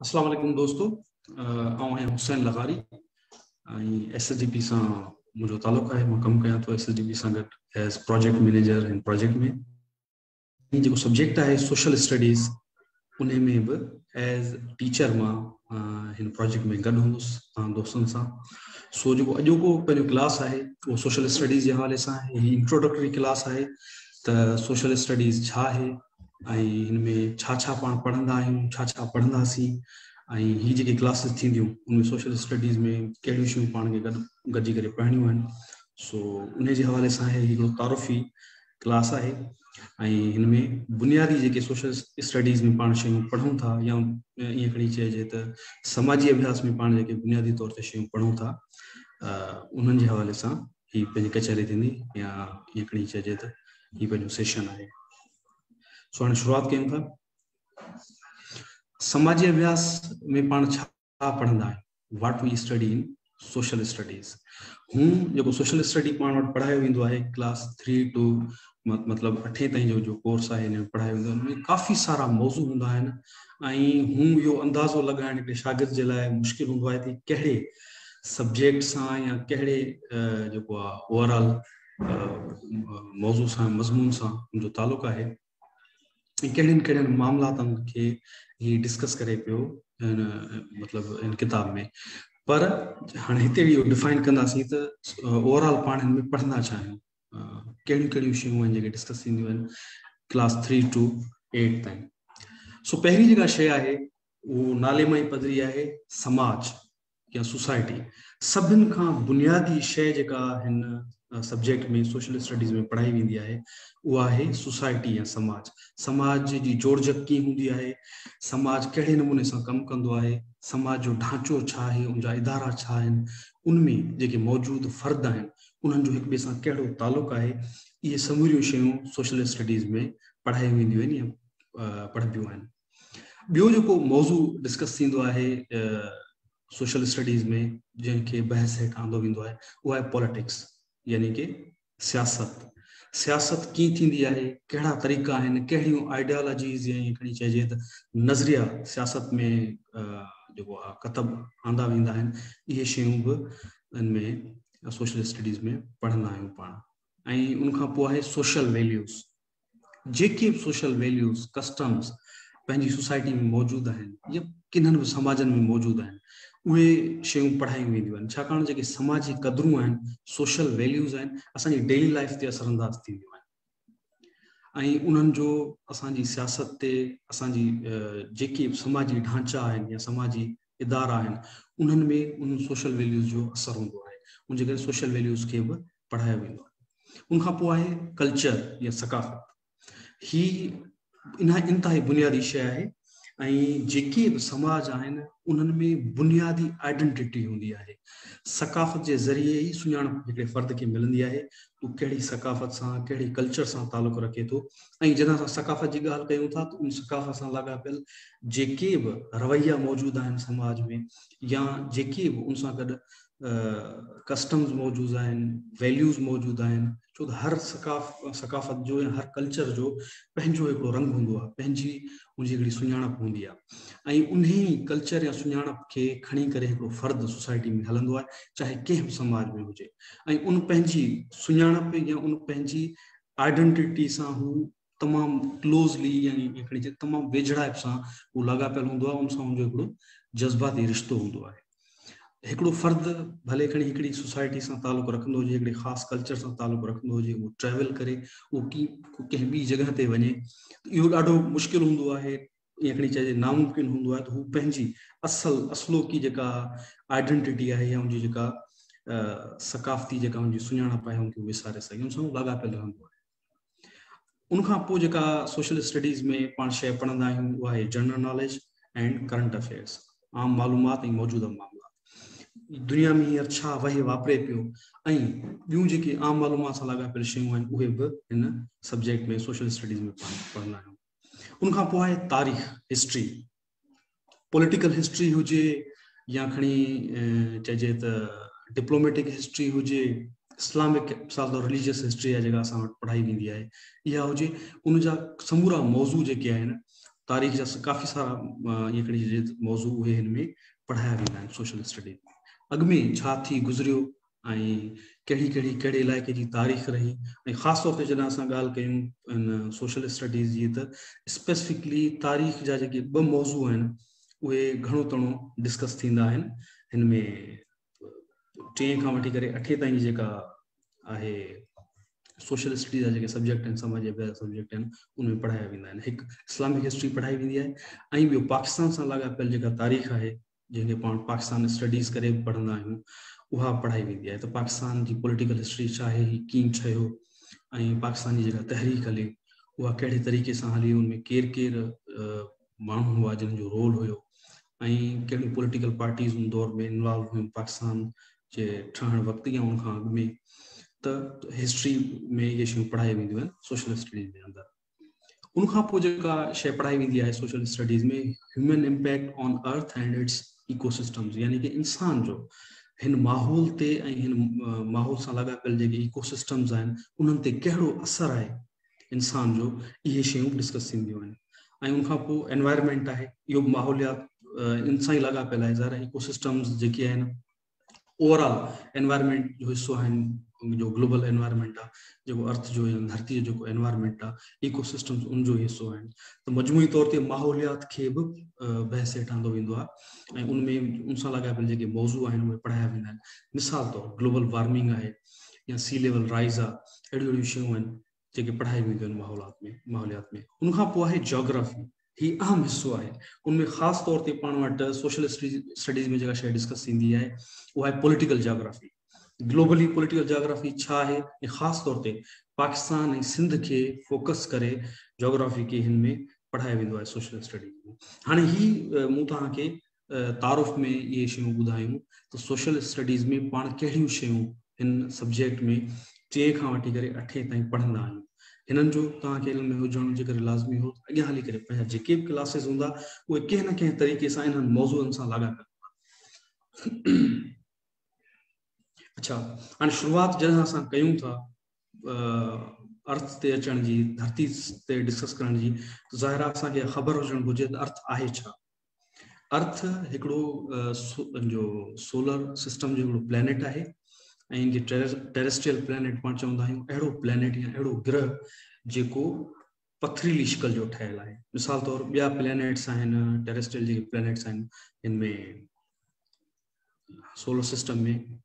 अस्सलाम वालेकुम दोस्तों। आउं आहियां हुसैन लगारी ऐं SSDP सां मुंहिंजो तालुक़ु आहे। मां कमु कयां थो SSDP सां गॾु एज़ प्रोजेक्ट मैनेजर हिन प्रोजेक्ट में। हीउ जेको सब्जेक्ट आहे सोशल स्टडीज़, उन में बि एज़ टीचर मां हिन प्रोजेक्ट में गॾु हूंदुसि तव्हां दोस्तनि सां। सो जेको अॼोको पंहिंजो क्लास आहे उहो सोशल स्टडीज़ जे हवाले सां आहे। हीअ इंट्रोडक्टरी क्लास आहे त सोशल स्टडीज़ छा आहे ऐं हिन में छा छा पाण पढ़ंदा आहियूं, छा छा पढ़ंदासीं, ऐं हीअ जेके क्लासिस थींदियूं उनमें सोशल स्टडीज़ में कहिड़ियूं शयूं पाण खे गॾिजी करे पढ़णियूं आहिनि। सो उन जे हवाले सां आहे हिकिड़ो तारुफ़ी क्लास आहे। ऐं हिन में बुनियादी जेके सोशल स्टडीज़ में पाण शयूं पढ़ूं था या ईअं खणी चइजे त समाजी अभ्यास में पाण जेके बुनियादी तौर ते शयूं पढ़ूं था उन्हनि जे हवाले सां हीअ पंहिंजी कचहरी थींदी या ईअं खणी चइजे त हीअ पंहिंजो सेशन आहे। सो हाणे शुरूआत कयूं था। समाजी अभ्यास में पाण छा पढ़ंदा आहियूं, what we study in social studies. हूं जेको सोशल स्टडी पाण वटि पढ़ायो वेंदो आहे क्लास 3 टू मतलब 8 ताईं जो कोर्स आहे, हिन में पढ़ायो वेंदो आहे। उनमें काफ़ी सारा मौज़ू हूंदा आहिनि ऐं हूं इहो अंदाज़ो लॻाइण हिकिड़े शागिर्द जे लाइ मुश्किल हूंदो आहे त कहिड़े सब्जेक्ट सां या कहिड़े जेको आहे ओवरऑल मौज़ू सां, मज़मून सां मुंहिंजो तालुक़ु आहे ऐं कहिड़ियुनि कहिड़ियुनि मामलातनि खे हीअ डिस्कस करे पियो मतिलबु इन किताब में। पर हाणे हिते इहो डिफाइन कंदासीं त ओवरऑल पाण हिन में पढ़ंदा छा आहियूं, कहिड़ियूं कहिड़ियूं शयूं आहिनि जेके डिस्कस थींदियूं आहिनि क्लास 3 टू 8 ताईं। सो पहिरीं जेका शइ आहे उहो नाले मां ई पधरी आहे, समाज या सोसाइटी। सभिनि खां बुनियादी शइ जेका हिन सब्जेक्ट में सोशल स्टडीज़ में पढ़ाई वेंदी आहे उहा आहे सोसाइटी या समाज। समाज जी जोड़जक कीअं हूंदी आहे, समाज कहिड़े नमूने सां कमु कंदो आहे, समाज जो ढांचो छा आहे, उनजा इदारा छा आहिनि, उनमें जेके मौजूदु फ़र्द आहिनि उन्हनि जो हिक ॿिए सां कहिड़ो तालुक़ु आहे, इहे समूरियूं शयूं सोशल स्टडीज़ में पढ़ाई वेंदियूं आहिनि या पढ़बियूं आहिनि। ॿियो जेको मौज़ू डिस्कस थींदो आहे सोशल स्टडीज़ में जंहिंखे बहस हेठि आंदो वेंदो आहे उहा आहे पॉलिटिक्स, यानी कि सियासत। सियासत कीअं थींदी आहे, कहिड़ा तरीक़ा आहिनि, कहिड़ियूं आइडियोलॉजीज़ या ईअं खणी चइजे त नज़रिया सियासत में जेको आहे कतब आंदा वेंदा आहिनि, इहे शयूं बि इनमें सोशल स्टडीज़ में पढ़ंदा आहियूं पाण। ऐं उनखां पोइ आहे सोशल वैल्यूज़। जेके बि सोशल वैल्यूज़ कस्टम्स पंहिंजी सोसाइटी में मौजूदु आहिनि या किन्हनि बि समाजनि में मौजूदु आहिनि उहे शयूं पढ़ायूं वेंदियूं आहिनि। छाकाणि जेके समाजी क़दरूं आहिनि, सोशल वैल्यूज़ आहिनि, असांजी डेली लाइफ ते असरअंदाज़ थींदियूं आहिनि ऐं उन्हनि जो असांजी सियासत ते, असांजी जेके समाजी ढांचा आहिनि या समाजी इदारा आहिनि उन्हनि में उन सोशल वैल्यूज़ जो असरु हूंदो आहे। उनजे करे सोशल वैल्यूज़ खे बि पढ़ायो वेंदो आहे। उनखां पोइ आहे कल्चर या सकाफ़त। ही इंतिहाई बुनियादी शइ आहे ऐं जेके बि समाज आहिनि उन्हनि में बुनियादी आइडेंटिटी हूंदी आहे। सकाफ़त जे ज़रिए ई सुञाणप हिकिड़े फ़र्द खे मिलंदी आहे तूं कहिड़ी सकाफ़त सां, कहिड़ी कल्चर सां तालुक़ु रखे थो। ऐं जॾहिं असां सकाफ़त जी ॻाल्हि कयूं था त उन सकाफ़त सां लाॻापियल जेके बि रवैया मौजूदु आहिनि समाज में या जेके बि उन सां गॾु कस्टम्स मौजूदु आहिनि, वैल्यूज़ मौजूदु आहिनि, छो त हर सकाफ़त जो या हर कल्चर जो पंहिंजो हिकिड़ो रंग हूंदो आहे, पंहिंजी उनजी हिकिड़ी सुञाणप हूंदी आहे ऐं उन कल्चर या सुञाणप खे खणी करे हिकिड़ो फ़र्द सोसाइटी में हलंदो आहे, चाहे कंहिं बि समाज में हुजे। ऐं उन पंहिंजी सुञाणप या उन पंहिंजी आइडेंटिटी सां हू तमामु क्लोज़ली यानी तमामु वेझड़ाइप सां उहो लाॻापियल हूंदो आहे। उन सां हुनजो हिकिड़ो जज़्बाती रिश्तो हूंदो आहे। हिकिड़ो फ़र्द भले खणी हिकिड़ी सोसाइटी सां तालुक़ु रखंदो हुजे, हिकिड़े ख़ासि कल्चर सां तालुक़ु रखंदो हुजे, उहो ट्रेवल करे उहो कंहिं ॿी जॻह ते वञे, इहो ॾाढो मुश्किल हूंदो आहे, ईअं खणी चइजे नामुमकिन हूंदो आहे त हू पंहिंजी असलोकी जेका आइडेंटिटी आहे या उनजी जेका सकाफ़ती जेका उनजी सुञाणप आहे उनखे विसारे सघे, उन सां लाॻापियल रहंदो आहे। उनखां पोइ जेका सोशल स्टडीज़ में पाण शइ पढ़ंदा आहियूं उहा आहे general knowledge and current affairs, आम मालूमात ऐं मौजूदा मामला। दुनिया में हींअर छा वहे वापरे पियो ऐं ॿियूं जेके आम मालूमात सां लाॻापियल शयूं आहिनि उहे बि हिन सब्जेक्ट में सोशल स्टडीज़ में पढ़ंदा आहियूं। उनखां पोइ आहे तारीख़, हिस्ट्री। पॉलिटिकल हिस्ट्री हुजे या खणी चइजे त डिप्लोमेटिक हिस्ट्री हुजे, इस्लामिक साल रिलीजियस हिस्ट्री आहे जेका असां वटि पढ़ाई वेंदी आहे, इहा हुजे, उनजा समूरा मौज़ू जेके आहिनि तारीख़ जा काफ़ी सारा ये मौजू उहे हिन में पढ़ाया वेंदा आहिनि सोशल स्टडी में। अॻु में छा थी गुज़रियो ऐं कहिड़ी इलाइक़े जी तारीख़ रही, ऐं ख़ासि तौर ते जॾहिं असां ॻाल्हि कयूं इन सोशल स्टडीज़ जी त स्पेसिफिकली तारीख़ जा जेके ॿ मौज़ू आहिनि उहे घणो तणो डिस्कस थींदा आहिनि। हिन में 3 खां वठी करे 8 ताईं जेका आहे सोशल स्टडी जा जेके सब्जेक्ट आहिनि, समाज जा ॿिया सब्जेक्ट आहिनि, उनमें पढ़ाया वेंदा आहिनि। हिकु इस्लामिक हिस्ट्री पढ़ाई वेंदी आहे, ऐं ॿियो पाकिस्तान सां लाॻापियल जेका तारीख़ आहे जंहिंखे पाण पाकिस्तान स्टडीज़ करे पढ़ंदा आहियूं उहा पढ़ाई वेंदी आहे। त पाकिस्तान जी पॉलिटिकल हिस्ट्री छा आहे, ही कीअं ठहियो, ऐं पाकिस्तान जी जेका तहरीक हले उहा कहिड़े तरीक़े सां हली, उनमें केरु माण्हू हुआ जिन जो रोल हुयो, ऐं कहिड़ियूं पॉलिटिकल पार्टीज़ उन दौर में इन्वॉल्व हुयूं पाकिस्तान जे ठहण वक़्तु या उनखां अॻु में। त हिस्ट्री में इहे शयूं पढ़ाई वेंदियूं आहिनि सोशल स्टडीज़ जे अंदरि। उनखां पोइ जेका शइ पढ़ाई वेंदी आहे सोशल स्टडीज़ में, human impact on earth and it's ecosystems, यानी कि इंसान जो हिन माहौल ते ऐं हिन माहौल सां लाॻापियल जेके इकोसिस्टम्स आहिनि उन्हनि ते कहिड़ो असरु आहे इंसान जो, इहे शयूं डिस्कस थींदियूं आहिनि। ऐं उनखां पोइ एनवायरमेंट आहे, इहो माहौलियात इंसान ई लाॻापियल आहे। ज़ाहिर इकोसिस्टम्स जेके आहिनि ओवरऑल एनवायरमेंट जो हिस्सो आहिनि, जो ग्लोबल एनवायरमेंट आहे, जेको अर्थ जो धरती जो जेको एनवायरमेंट आहे, इकोसिस्टम्स उनजो हिस्सो आहिनि। त मजमूई तौर ते माहौलियात खे बि बहस हेठि आंदो वेंदो आहे, ऐं उनमें उनसां लाॻापियल जेके मौज़ू आहिनि उहे पढ़ाया वेंदा आहिनि। मिसाल तौरु ग्लोबल वार्मिंग आहे या सी लेवल राइज़ आहे, अहिड़ियूं शयूं आहिनि जेके पढ़ाई वेंदियूं आहिनि माहौलियात में। उनखां पोइ आहे जोग्राफी, ही अहम हिस्सो आहे। उनमें ख़ासि तौर ते पाण वटि सोशल स्टडीज़ में जेका शइ डिस्कस थींदी आहे उहा आहे political geography. Globally political geography छा आहे, ऐं ख़ासि तौर ते पाकिस्तान ऐं सिंध खे फोकस करे जोग्राफी खे हिन में पढ़ायो वेंदो आहे सोशल स्टडीज़ में। हाणे ही मूं तव्हांखे तारुफ़ में इहे शयूं ॿुधायूं त सोशल स्टडीज़ में पाण कहिड़ियूं शयूं हिन सब्जेक्ट में 3 खां वठी करे 8 ताईं पढ़ंदा आहियूं। हिननि जो तव्हांखे इल्म में हुजण जे करे लाज़मी हो अॻियां हली करे पंहिंजा जेके बि क्लासिस हूंदा उहे कंहिं न कंहिं तरीक़े सां इन्हनि मौज़ूअनि सां लाॻापियल। अच्छा, हाणे शुरूआत जॾहिं असां कयूं था अर्थ ते अचण जी, धरती ते डिस्कस करण जी, त ज़ाहिर आहे असांखे ख़बर हुजणु घुरिजे त अर्थ आहे छा। अर्थ हिकिड़ो जो सोलर सिस्टम जो हिकिड़ो प्लैनेट आहे, ऐं इनखे टेरेस्ट्रियल प्लैनेट पाण चवंदा आहियूं। अहिड़ो प्लैनेट या अहिड़ो ग्रह जेको पथरीली शिकल जो ठहियल आहे। मिसाल तौरु ॿिया प्लैनेट्स आहिनि, टेरेस्ट्रियल जेके प्लैनेट्स आहिनि हिन में सोलर सिस्टम में,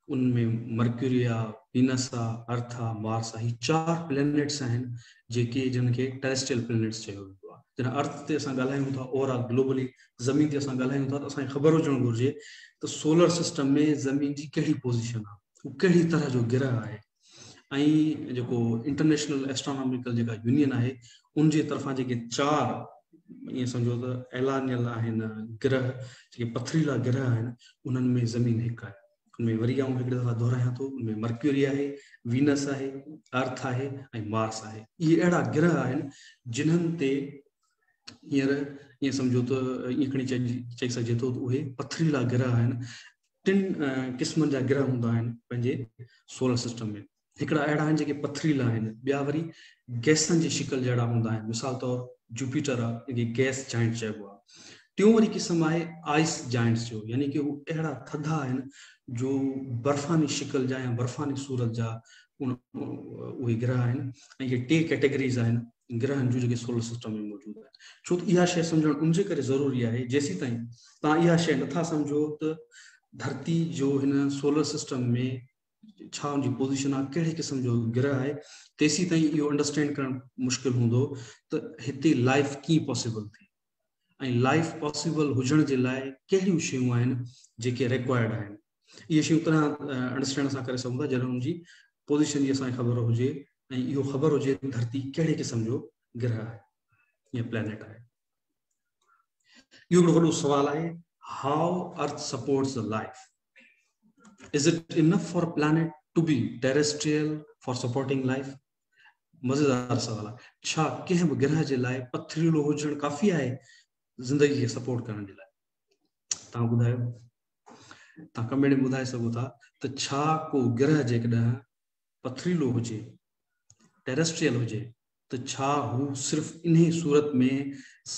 उनमें मर्क्यूरी आहे, वीनस आहे, अर्थ आहे, मार्स आहे। ही 4 प्लैनेट्स आहिनि जेके जिनखे टेरेस्ट्रियल प्लैनेट्स चयो वेंदो आहे। जॾहिं अर्थ ते असां ॻाल्हायूं था, ओवरऑल ग्लोबली ज़मीन ते असां ॻाल्हायूं था, त असांखे ख़बर हुजणु घुरिजे त सोलर सिस्टम में ज़मीन जी कहिड़ी पोज़ीशन आहे, उहो कहिड़ी तरह जो ग्रह आहे, ऐं जेको इंटरनेशनल एस्ट्रोनॉमिकल जेका यूनियन आहे उनजे तरफ़ां जेके 4 ईअं सम्झो त एलानियल आहिनि ग्रह, जेके पथरीला ग्रह आहिनि, उन्हनि में ज़मीन हिकु आहे। उनमें वरी आऊं हिकिड़ी दफ़ा दोहरायां थो, उनमें मर्क्यूरी आहे, वीनस आहे, अर्थ आहे ऐं मार्स आहे। इहे अहिड़ा ग्रह आहिनि जिन्हनि ते हींअर ईअं सम्झो त ईअं खणी चई सघिजे थो त उहे पथरीला ग्रह आहिनि। 3 क़िस्मनि जा ग्रह हूंदा आहिनि पंहिंजे सोलर सिस्टम में। हिकिड़ा अहिड़ा आहिनि जेके पथरीला आहिनि, ॿिया वरी गैसनि जी शिकल जहिड़ा हूंदा आहिनि। मिसाल तौरु जुपिटर आहे, जेके गैस जाइंट चइबो आहे। टियों वरी क़िस्म आहे आइस जाइंट्स जो, यानी कि हू अहिड़ा थधा आहिनि जो बर्फ़ानी शिकल जा या बर्फ़ानी सूरत जा उहे ग्रह आहिनि। ऐं इहे 2 कैटेगरीज़ आहिनि ग्रहनि जूं जेके सोलर सिस्टम में मौजूदु आहिनि। छो त इहा शइ सम्झणु उनजे करे ज़रूरी आहे, जेसीं ताईं तव्हां इहा शइ नथा सम्झो त धरती जो हिन सोलर सिस्टम में छा उनजी पोज़ीशन आहे, कहिड़े क़िस्म जो ग्रह आहे, तेसीं ताईं इहो अंडरस्टैंड करणु मुश्किल हूंदो त हिते लाइफ कीअं पॉसिबल थी, ऐं लाइफ पॉसिबल हुजण जे लाइ कहिड़ियूं शयूं आहिनि जेके रिक्वायर्ड आहिनि। इहे शयूं तव्हां अंडरस्टैंड असां करे सघूं था जॾहिं हुनजी पोज़ीशन जी असांखे ख़बर हुजे, ऐं इहो ख़बर हुजे त धरती कहिड़े क़िस्म जो ग्रह आहे या प्लैनेट आहे। इहो हिकिड़ो वॾो सुवाल आहे, how earth supports the life. Is it enough for a planet to be terrestrial for supporting life? मज़ेदार सवाल आहे। छा कंहिं बि ग्रह जे लाइ पथरीलो हुजणु काफ़ी आहे ज़िंदगी खे सपोर्ट करण जे लाइ? तव्हां ॿुधायो, तव्हां कमेंट में ॿुधाए सघो था त छा को ग्रह जेकॾहिं पथरीलो हुजे, टेरेस्ट्रियल हुजे, त तो छा हू सिर्फ इन्हीं सूरत में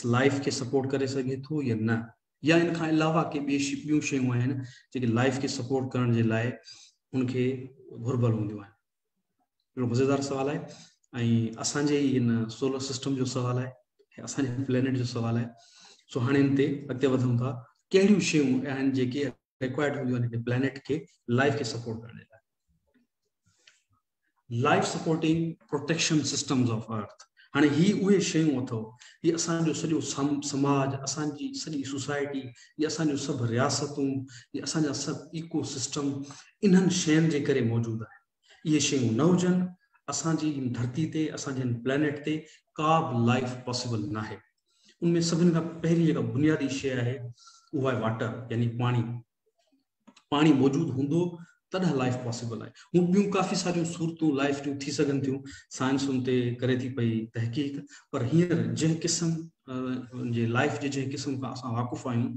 लाइफ के सपोर्ट करे सके थो या न, या इन खां अलावा के ॿियूं शयूं आहिनि जेके लाइफ के सपोर्ट करण जे लाइ उनखे घुर्बल हूंदियूं आहिनि। हिकिड़ो मज़ेदार सवाल आहे ऐं असांजे इन सोलर सिस्टम जो सवाल आहे, असांजे प्लेनेट जो सवाल आहे। सो हाणे इन ते अॻिते वधूं था, कहिड़ियूं शयूं आहिनि जेके रिक्वायर्ड हूंदियूं आहिनि प्लेनेट के लाइफ के सपोर्ट करण जे लाइ। Life supporting protection systems of earth. हाँ ही उहे शयूं अथव, ये असांजो सॼो समाज, असांजी सॼी सोसाइटी, ये असांजो सभु रियासतूं, ये असांजा सभु इको सिस्टम इन्हनि शयुनि जे करे मौजूदु आहे। इहे शयूं न हुजनि असांजी धरती ते, असांजे प्लेनेट ते का बि लाइफ पॉसिबल न आहे। उनमें सभिनि खां पहिरीं जेका बुनियादी शइ आहे उहा आहे वाटर, यानी पाणी। पाणी मौजूदु हूंदो तॾहिं लाइफ पॉसिबल आहे। हूं ॿियूं काफ़ी सारियूं सूरतूं लाइफ जूं थी सघनि थियूं, साइंस उन ते करे थी पई तहक़ीक़, पर हींअर जंहिं क़िस्म जे लाइफ जे जंहिं क़िस्म खां असां वाक़ुफ़ आहियूं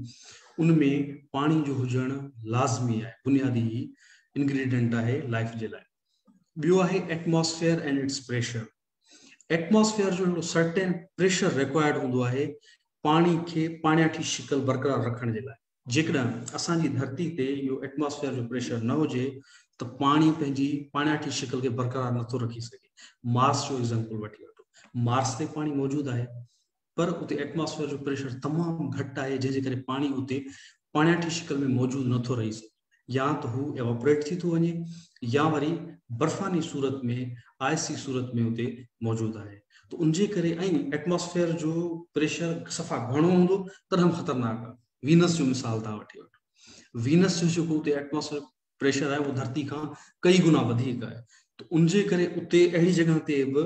उनमें पाणी जो हुजणु लाज़मी आहे, बुनियादी इंग्रेडिएंट आहे लाइफ जे लाइ। ॿियो आहे atmosphere and it's pressure. Atmosphere जो हिकिड़ो सर्टेन प्रेशर रिक्वायर्ड हूंदो आहे पाणी खे पाण्याठी शिकल बरक़रार रखण जे लाइ। जेकॾहिं असांजी धरती ते इहो एटमॉस्फेयर जो प्रेशर न हुजे त पाणी पंहिंजी पाण्याठी शिकल खे बरक़रार नथो रखी सघे। मार्स जो एग्जाम्पल वठी वठो, मार्स ते पाणी मौजूदु आहे पर उते एटमॉस्फेयर जो प्रेशर तमामु घटि आहे, जंहिंजे करे पाणी उते पाण्याठी शिकल में मौजूदु नथो रही सघे, या त हू एवोपरेट थी थो वञे या वरी बर्फ़ानी सूरत में, आइसी सूरत में उते मौजूदु आहे। तो उनजे करे ऐं एटमॉस्फेयर जो प्रेशर सफ़ा घणो हूंदो तॾहिं ख़तरनाक आहे। वीनस जो मिसाल तव्हां वठी वठो, वीनस जो जेको उते एटमॉस्फेयर प्रेशर आहे उहो धरती खां कई गुना वधीक आहे। तो उनजे करे उते अहिड़ी जॻह ते बि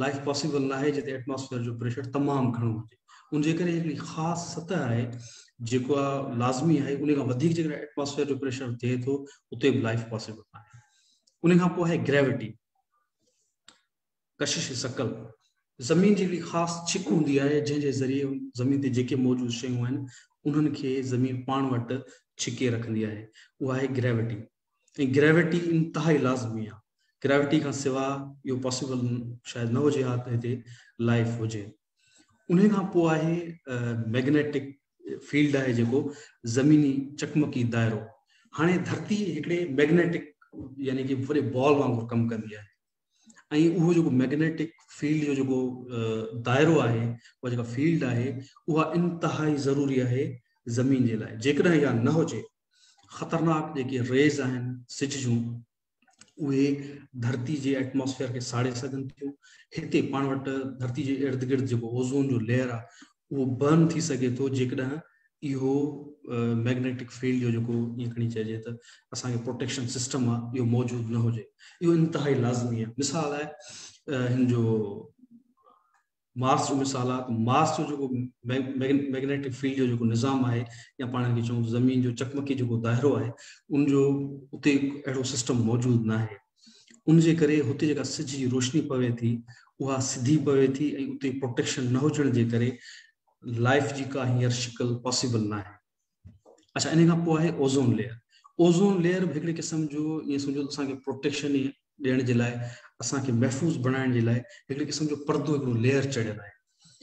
लाइफ पॉसिबल न आहे जिते एटमॉस्फेयर जो प्रेशर तमामु घणो हुजे। उनजे करे हिकिड़ी ख़ासि सतह आहे जेको आहे लाज़मी आहे, उन खां वधीक जेकॾहिं एटमॉस्फेयर जो प्रेशर थिए थो उते बि लाइफ पॉसिबल न आहे। उन खां पोइ आहे ग्रेविटी, कशिश शकल। ज़मीन जी हिकिड़ी ख़ासि छिक हूंदी आहे जंहिंजे ज़रिए ज़मीन ते जेके मौजूदु शयूं आहिनि उन्हनि खे ज़मीन पाण वटि छिके रखंदी आहे, उहा आहे ग्रेविटी। ऐं ग्रेविटी इंतिहाई लाज़मी आहे, ग्रेविटी खां सवाइ इहो पॉसिबल शायदि न हुजे हा त हिते लाइफ हुजे। उन खां पोइ आहे मैग्नेटिक फील्ड आहे जेको ज़मीनी चकमकी दायरो। हाणे धरती हिकिड़े मैग्नेटिक यानी कि वॾे बॉल वांगुरु कमु कंदी आहे ऐं उहो जेको मैग्नेटिक फील्ड जो जेको दायरो आहे, उहा जेका फील्ड आहे उहा इंतिहाई ज़रूरी आहे ज़मीन जे लाइ। जेकॾहिं इहा न हुजे ख़तरनाक जेके रेज़ आहिनि सिज जूं उहे धरती जे एटमॉस्फेयर खे साड़े सघनि थियूं। हिते पाण वटि धरती जे इर्द गिर्द जेको ओज़ोन जो लेयर आहे उहो बर्न थी सघे थो जेकॾहिं इहो मैग्नेटिक फील्ड जो जेको ईअं खणी चइजे त असांखे प्रोटेक्शन सिस्टम आहे इहो मौजूदु न हुजे। इहो इंतिहाई लाज़मी आहे। मिसाल आहे हिन जो मार्स जो मिसाल आहे त मार्स जो जेको मैग्नेटिक फील्ड जो जेको निज़ाम आहे या पाण खे चऊं ज़मीन जो चकमकी जेको दायरो आहे उनजो उते अहिड़ो सिस्टम मौजूदु न आहे। उनजे करे हुते जेका सिज जी रोशनी पवे थी उहा सिधी पवे थी ऐं उते प्रोटेक्शन न हुजण जे करे लाइफ जी का हींअर शिकल पॉसिबल न आहे। अच्छा, इन खां पोइ आहे ओज़ोन लेयर। ओज़ोन लेयर बि हिकिड़े क़िस्म जो ईअं सम्झो असांखे प्रोटेक्शन ॾियण जे लाइ, असांखे महफ़ूज़ बणाइण जे लाइ हिकिड़े क़िस्म जो परदो, हिकिड़ो लेयर चढ़ियल आहे।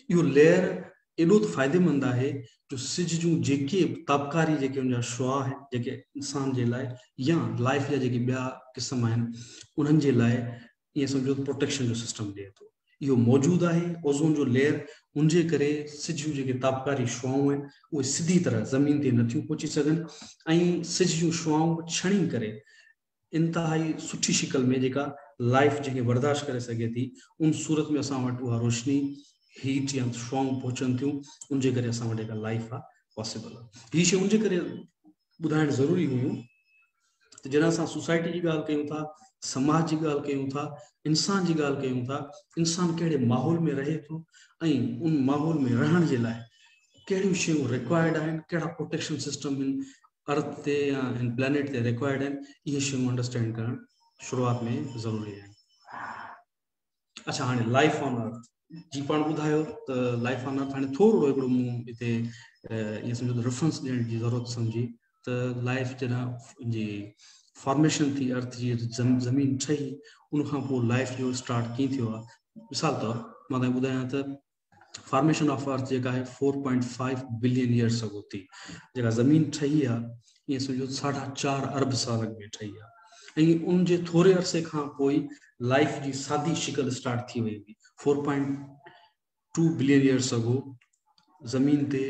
इहो लेयर एॾो त फ़ाइदेमंद आहे जो सिज जूं जेके ताबकारी जेके हुनजा शुआ आहिनि जेके इंसान जे लाइ या लाइफ जा जेके ॿिया क़िस्म आहिनि उन्हनि जे लाइ ईअं सम्झो प्रोटेक्शन जो सिस्टम ॾिए थो। इहो मौजूदु आहे ओज़ोन जो लेयर। उनजे करे सिज जूं जेके ताबकारी शुआऊं आहिनि उहे सिधी तरह ज़मीन ते नथियूं पहुची सघनि ऐं सिज जूं शुआऊं छणी करे इंतिहाई सुठी शिकल में जेका लाइफ जेके बर्दाश्त करे सघे थी उन सूरत में असां वटि उहा रोशनी, हीट या शुआऊं पहुचनि थियूं। उनजे करे असां वटि जेका लाइफ आहे पॉसिबल आहे। हीअ शइ उनजे करे ॿुधाइणु ज़रूरी हुयूं त जॾहिं असां सोसाइटी जी ॻाल्हि कयूं था, समाज जी ॻाल्हि कयूं था, इंसान जी ॻाल्हि कयूं था, इंसान कहिड़े माहौल में रहे थो ऐं उन माहौल में रहण जे लाइ कहिड़ियूं शयूं रिक्वायर्ड आहिनि, कहिड़ा प्रोटेक्शन सिस्टम आहिनि अर्थ ते या हिन प्लेनेट ते रिक्वायर्ड आहिनि, इहे शयूं अंडरस्टैंड करणु शुरूआत में ज़रूरी आहे। अच्छा, हाणे लाइफ ऑन अर्थ जी पाण ॿुधायो त लाइफ ऑन अर्थ हाणे थोरो हिकिड़ो मूं हिते ईअं सम्झो रेफरेंस ॾियण जी ज़रूरत सम्झी त लाइफ जॾहिं जी फॉर्मेशन थी अर्थ जी ज़मीन ठही उनखां पोइ लाइफ जो स्टार्ट कीअं थियो आहे। मिसाल तौरु मां तव्हांखे ॿुधायां त फॉर्मेशन ऑफ अर्थ जेका आहे 4.5 बिलियन ईयर्स अगो थी, जेका ज़मीन ठही आहे ईअं सम्झो 4.5 अरब साल में ठही आहे, ऐं उन जे थोरे अरसे खां पोइ लाइफ जी सादी शिकल स्टार्ट थी वई हुई। 4.2 बिलियन ईयर्स अगो ज़मीन ते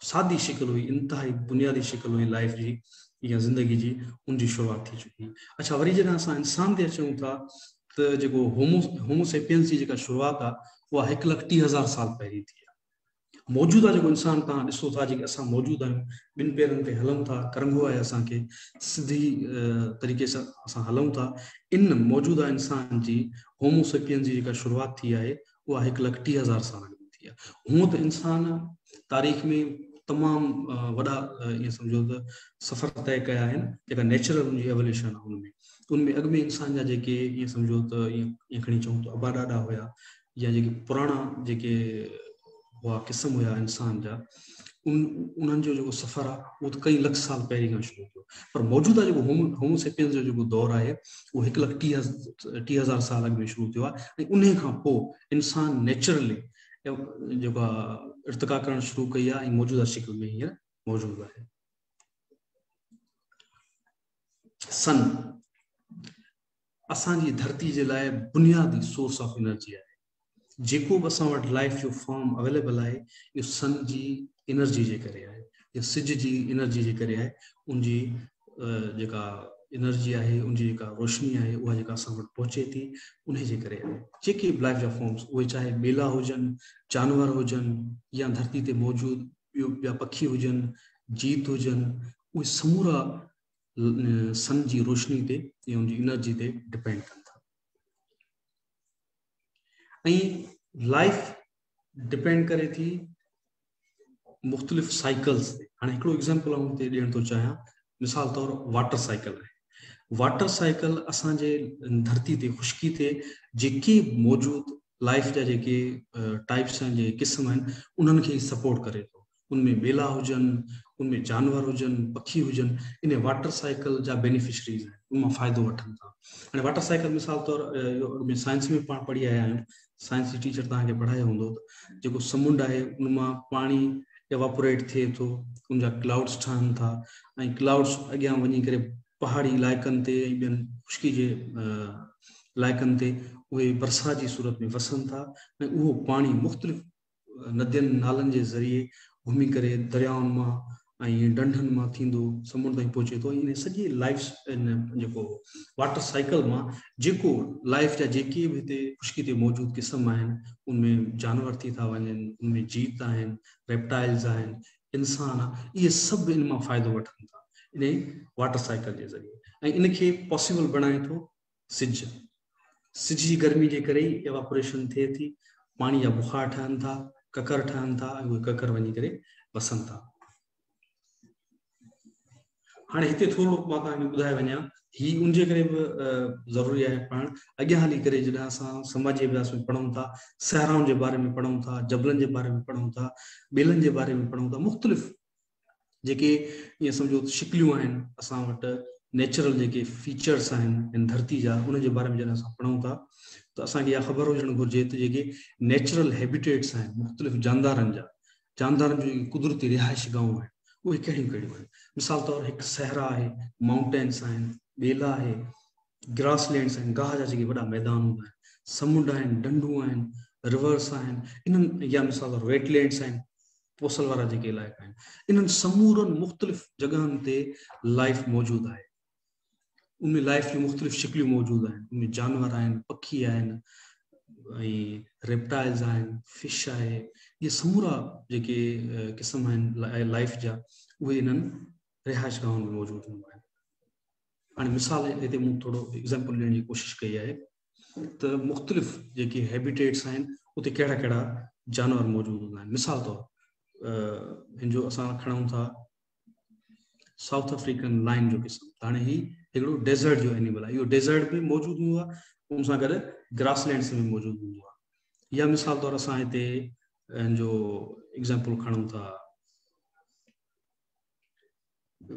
सादी शिकल हुई, इंतहाई बुनियादी शिकल हुई लाइफ जी या ज़िंदगी जी, उनजी शुरुआत थी चुकी। अच्छा, वरी जॾहिं असां इंसान ते अचूं था त जेको होमोसेपियंस जी जेका शुरुआत आहे उहा 1,30,000 साल पहिरीं थी आहे। मौजूदा जेको इंसान तव्हां ॾिसो था, जेके असां मौजूद आहियूं, ॿिनि पेरनि ते हलूं था, करंगो आहे असांखे, सिधी तरीक़े सां असां हलूं था, इन मौजूदा इंसान जी होमोसेपियंस जी जेका शुरुआत थी आहे उहा 1,30,000 साल में थी आहे। हूअं त इंसान तारीख़ में तमामु वॾा ईअं सम्झो त सफ़र तय कया आहिनि, जेका नेचुरल हुनजी एवोल्यूशन आहे उनमें अॻु में इंसान जा जेके ईअं सम्झो त ईअं खणी चऊं त अबा ॾाॾा हुया, या जेके पुराणा जेके हुआ क़िस्म हुया इंसान जा, उन्हनि जो जेको सफ़र आहे उहो त कई लख साल पहिरीं खां शुरू थियो। पर मौजूदा जेको होमोसेपियंस जो जेको दौरु आहे उहो 1,30,000 साल अॻु में शुरू थियो आहे, ऐं उन खां पोइ इंसान नेचुरली जेको आहे इर्तिका करणु शुरू कई आहे, ऐं मौजूदा शिकल में हींअर मौजूदु आहे। सन असांजी धरती जे लाइ बुनियादी सोर्स ऑफ एनर्जी आहे। जेको बि असां वटि लाइफ जो फॉर्म अवेलेबल आहे इहो सन जी एनर्जी जे करे आहे, या सिज जी एनर्जी जे करे आहे। उनजी जेका एनर्जी आहे, उनजी जेका रोशनी आहे, उहा जेका असां वटि पहुचे थी उन जे करे आहे। जेके बि लाइफ जा फॉर्म्स, उहे चाहे ॿेला हुजनि, जानवर हुजनि, या धरती ते मौजूदु ॿिया पखी हुजनि, जीत हुजनि, उहे समूरा सन जी रोशनी ते या उनजी एनर्जी ते डिपेंड कनि था। ऐं लाइफ डिपेंड करे थी मुख़्तलिफ़ साइकिल्स ते। हाणे हिकिड़ो एग्ज़ाम्पल आउं हिते ॾियण थो चाहियां, मिसाल तौरु वाटर साइकिल आहे। वाटर साइकिल असांजे धरती ते ख़ुश्की ते जेके मौजूदु लाइफ जा जेके टाइप्स आहिनि, जेके क़िस्म आहिनि, उन्हनि खे सपोर्ट करे थो। उनमें ॿेला हुजनि, उनमें जानवर हुजनि, पखी हुजनि, इन वाटर साइकिल जा बेनिफिशरीज़ आहिनि, उन मां फ़ाइदो वठनि था। हाणे वाटर साइकिल मिसाल तौरु साइंस में पाण पढ़ी आया आहियूं, साइंस जी टीचर तव्हांखे पढ़ायो हूंदो, जेको समुंड आहे उन मां पाणी एवापोरेट थिए थो, उनजा क्लाउड्स ठहनि था, ऐं क्लाउड्स अॻियां वञी करे पहाड़ी इलाइक़नि ते ऐं ॿियनि ख़ुश्की जे इलाइक़नि ते उहे बरसात जी सूरत में वसनि था, ऐं उहो पाणी मुख़्तलिफ़ नदियुनि नालनि जे ज़रिए घुमी करे दरियाउनि मां ऐं डंढनि मां थींदो समुंड ताईं पहुचे थो। इन सॼी लाइफ जेको वाटर साइकिल मां जेको लाइफ जा जेके बि हिते ख़ुश्की ते मौजूदु क़िस्म आहिनि, उनमें जानवर थी था वञनि, उनमें जीत आहिनि, रेप्टाइल्स आहिनि, इंसान आहे, इहे सभु इन मां फ़ाइदो वठनि था इन वाटर साइकिल जे ज़रिए। ऐं इनखे पॉसिबल बणाए थो सिज। सिज जी गर्मी जे करे ई एवापोरेशन थिए थी, पाणी जा बुखार ठहनि था, ककर ठहनि था, ऐं उहे ककर वञी करे वसनि था। हाणे हिते थोरो मां तव्हांखे ॿुधाए वञा, ही उनजे करे बि ज़रूरी आहे पाण अॻियां हली करे जॾहिं असां समाज जे अभ्यास में पढ़ूं था, सहराउनि जे बारे में पढ़ूं था, जबलनि जे बारे में पढ़ूं था, ॿेलनि जे बारे में पढ़ूं था, मुख़्तलिफ़ जेके ईअं सम्झो शिकलियूं आहिनि असां वटि, नेचुरल जेके फीचर्स आहिनि इन धरती जा, उन जे बारे में जॾहिं असां पढ़ूं था त असांखे इहा ख़बर हुजणु घुरिजे त जेके नेचुरल हैबिटेट्स आहिनि मुख़्तलिफ़ जानदारनि जा, जानदारनि जो कुदरती रिहाइश गाहूं आहिनि, उहे कहिड़ियूं कहिड़ियूं आहिनि। मिसाल तौरु हिकु सहरा आहे, माउंटेन्स आहिनि, ॿेला आहे, ग्रासलैंड्स आहिनि, गाह जा जेके वॾा मैदान हूंदा आहिनि, समुंड आहिनि, डंडूं आहिनि, रिवर्स आहिनि, इन्हनि, या मिसाल तौरु वेटलैंड्स आहिनि, पोसल वारा जेके इलाइक़ा आहिनि, इन्हनि समूरनि मुख़्तलिफ़ जॻहनि ते लाइफ मौजूदु आहे। उनमें लाइफ जूं मुख़्तलिफ़ शिकलियूं मौजूदु आहिनि, उनमें जानवर आहिनि, पखी आहिनि, ऐं रेप्टाइल्स आहिनि, फिश आहे, इहे समूरा जेके क़िस्म आहिनि लाइफ जा, उहे इन्हनि रिहाइश गाहनि में मौजूदु हूंदा आहिनि। हाणे मिसाल हिते मूं थोरो एग्ज़ाम्पल ॾियण जी कोशिशि कई आहे त मुख़्तलिफ़ जेके हैबिटेट्स आहिनि उते कहिड़ा कहिड़ा जानवर मौजूदु हूंदा आहिनि। मिसाल तौरु हिन जो असां खणूं था साउथ अफ्रीकन लाइन जो क़िस्म, हाणे ही हिकिड़ो डेज़र्ट जो एनिमल आहे, इहो डेज़र्ट में मौजूदु हूंदो आहे, उन सां गॾु ग्रासलैंड्स में मौजूदु हूंदो आहे। या मिसाल तौरु असां हिते हिन जो एग्ज़ाम्पल खणूं था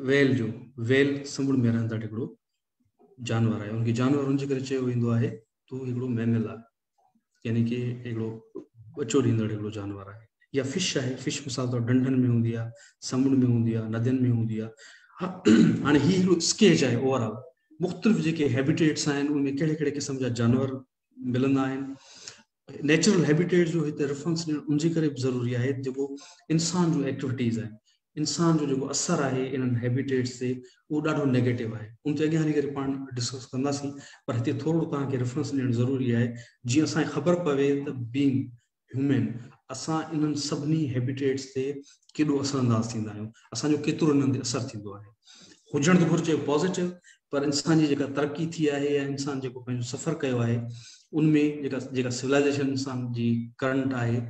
वेल जो, वेल समुंड में रहंदड़ हिकिड़ो जानवर आहे, उनखे जानवर उनजे करे चयो वेंदो आहे तो हिकिड़ो मैमल आहे, यानी कि हिकिड़ो बचो ॾींदड़ हिकिड़ो जानवर आहे। या फिश आहे, फिश मिसाल तौर डंडनि में हूंदी आहे, समुंड में हूंदी आहे, नदियुनि में हूंदी आहे। हाणे हीउ हिकिड़ो स्केच आहे ओवरऑल, मुख़्तलिफ़ जेके हैबिटेट्स आहिनि उनमें कहिड़े कहिड़े क़िस्म जा जानवर मिलंदा आहिनि। नेचुरल हैबिटेट जो हिते रेफरेंस ॾियणु उनजे करे बि ज़रूरी आहे जेको इंसान जो एक्टिविटीज़ आहिनि, इंसान जो जेको असरु आहे इन्हनि हैबिटेट्स ते उहो ॾाढो नेगेटिव आहे। उन ते अॻियां हली करे पाण डिस्कस कंदासीं, पर हिते थोरो तव्हांखे रेफरेंस ॾियणु ज़रूरी आहे जीअं असांखे ख़बर पवे त बीइंग ह्यूमन असां इन्हनि सभिनी हैबिटेट्स ते केॾो असरअंदाज़ थींदा आहियूं, असांजो केतिरो इन्हनि ते असरु थींदो आहे। हुजणु त घुरिजे पॉज़िटिव, पर इंसान जी जेका तरक़ी थी आहे या इंसान जेको पंहिंजो सफ़र कयो आहे उनमें जेका सिविलाइज़ेशन इंसान जी करंट आहे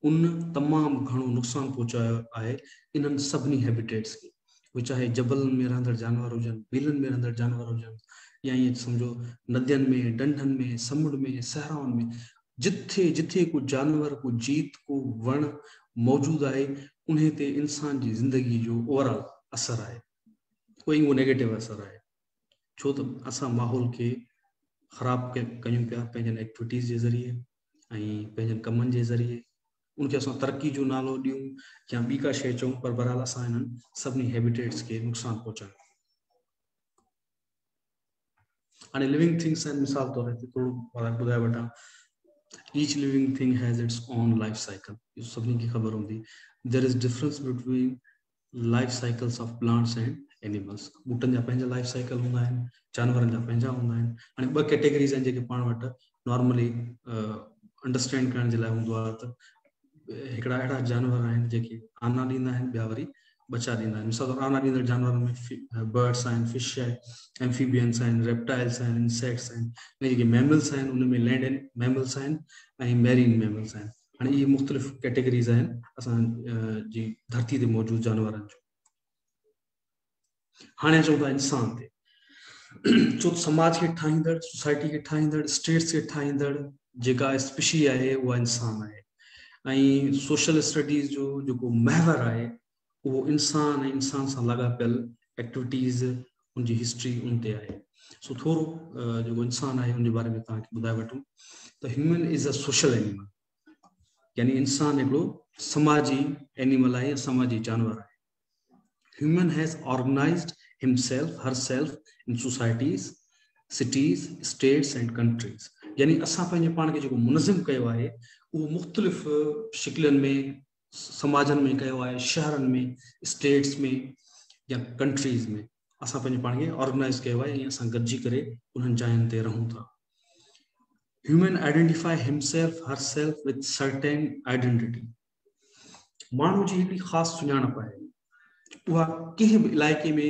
उन तमामु घणो नुक़सानु पहुचायो आहे इन्हनि सभिनी हैबिटेट्स खे। उहे चाहे जबलनि में रहंदड़ जानवर हुजनि, ॿिलनि में रहंदड़ जानवर हुजनि, या ईअं सम्झो नदियुनि में, डंडनि में, समुंड में, सहराउनि में, जिथे जिथे को जानवर, को जीत, को वण मौजूदु आहे उन ते इंसान जी ज़िंदगी जो ओवरऑल असरु आहे, कोई उहो नेगेटिव असरु आहे। छो त असां माहौल खे ख़राब कयूं पिया पंहिंजनि एक्टिविटीज़ जे ज़रिए ऐं पंहिंजनि कमनि जे ज़रिए, उनखे असां तरक़ी जो नालो ॾियूं या ॿी का शइ चऊं, पर बहरहाल असां इन्हनि सभिनी हैबिटेट्स खे नुक़सानु पहुचायूं। हाणे लिविंग थिंग्स आहिनि, मिसाल तौर ते थोरो ॿुधाए वठां। Each living thing has its own life cycle, इहो सभिनी खे ख़बर हूंदी। There is difference between life cycles of plants and animals. ॿूटनि जा पंहिंजा लाइफ साइकिल हूंदा आहिनि, जानवरनि जा पंहिंजा हूंदा आहिनि। हाणे ॿ कैटेगरीज़ आहिनि जेके पाण वटि नॉर्मली अंडरस्टैंड करण जे लाइ हूंदो आहे त हिकिड़ा अहिड़ा जानवर आहिनि जेके आना ॾींदा आहिनि, ॿिया वरी बचा ॾींदा आहिनि। मिसाल तौर आना ॾींदड़ जानवरनि में बर्ड्स आहिनि, फिश आहे, एम्फीबियंस आहिनि, रेप्टाइल्स आहिनि, इंसेक्ट्स आहिनि। ऐं जेके मैमल्स आहिनि उनमें लैंड मैमल्स आहिनि ऐं मैरीन मैमल्स आहिनि। हाणे इहे मुख़्तलिफ़ कैटेगरीज़ आहिनि असांजी धरती ते मौजूदु जानवरनि जूं। हाणे चऊं था इंसान ते, छो त समाज खे ठाहींदड़, सोसाइटी खे ठाहींदड़, स्टेट्स खे ठाहींदड़ जेका स्पीशी आहे उहा इंसान आहे। ऐं सोशल स्टडीज़ जो जेको महवर आहे उहो इंसान ऐं इंसान सां लाॻापियल एक्टिविटीज़, उनजी हिस्ट्री उन ते आहे। सो थोरो जेको इंसान आहे उनजे बारे में तव्हांखे ॿुधाए वठूं त human is a social animal, यानी इंसान हिकिड़ो समाजी एनिमल आहे या समाजी जानवर आहे। Human has organised himself herself in societies, cities, states and countries. यानी असां पंहिंजे पाण खे जेको मुनज़िम कयो आहे उहो मुख़्तलिफ़ शिकिलनि में, समाजनि में कयो आहे, शहरनि में, स्टेट्स में या कंट्रीज़ में असां पंहिंजे पाण खे ऑर्गेनाइज़ कयो आहे ऐं असां गॾिजी करे उन्हनि जायुनि ते रहूं था। Human identify himself, herself with certain identity. माण्हू जी हिकिड़ी ख़ासि सुञाणप आहे, उहा कंहिं बि इलाइक़े में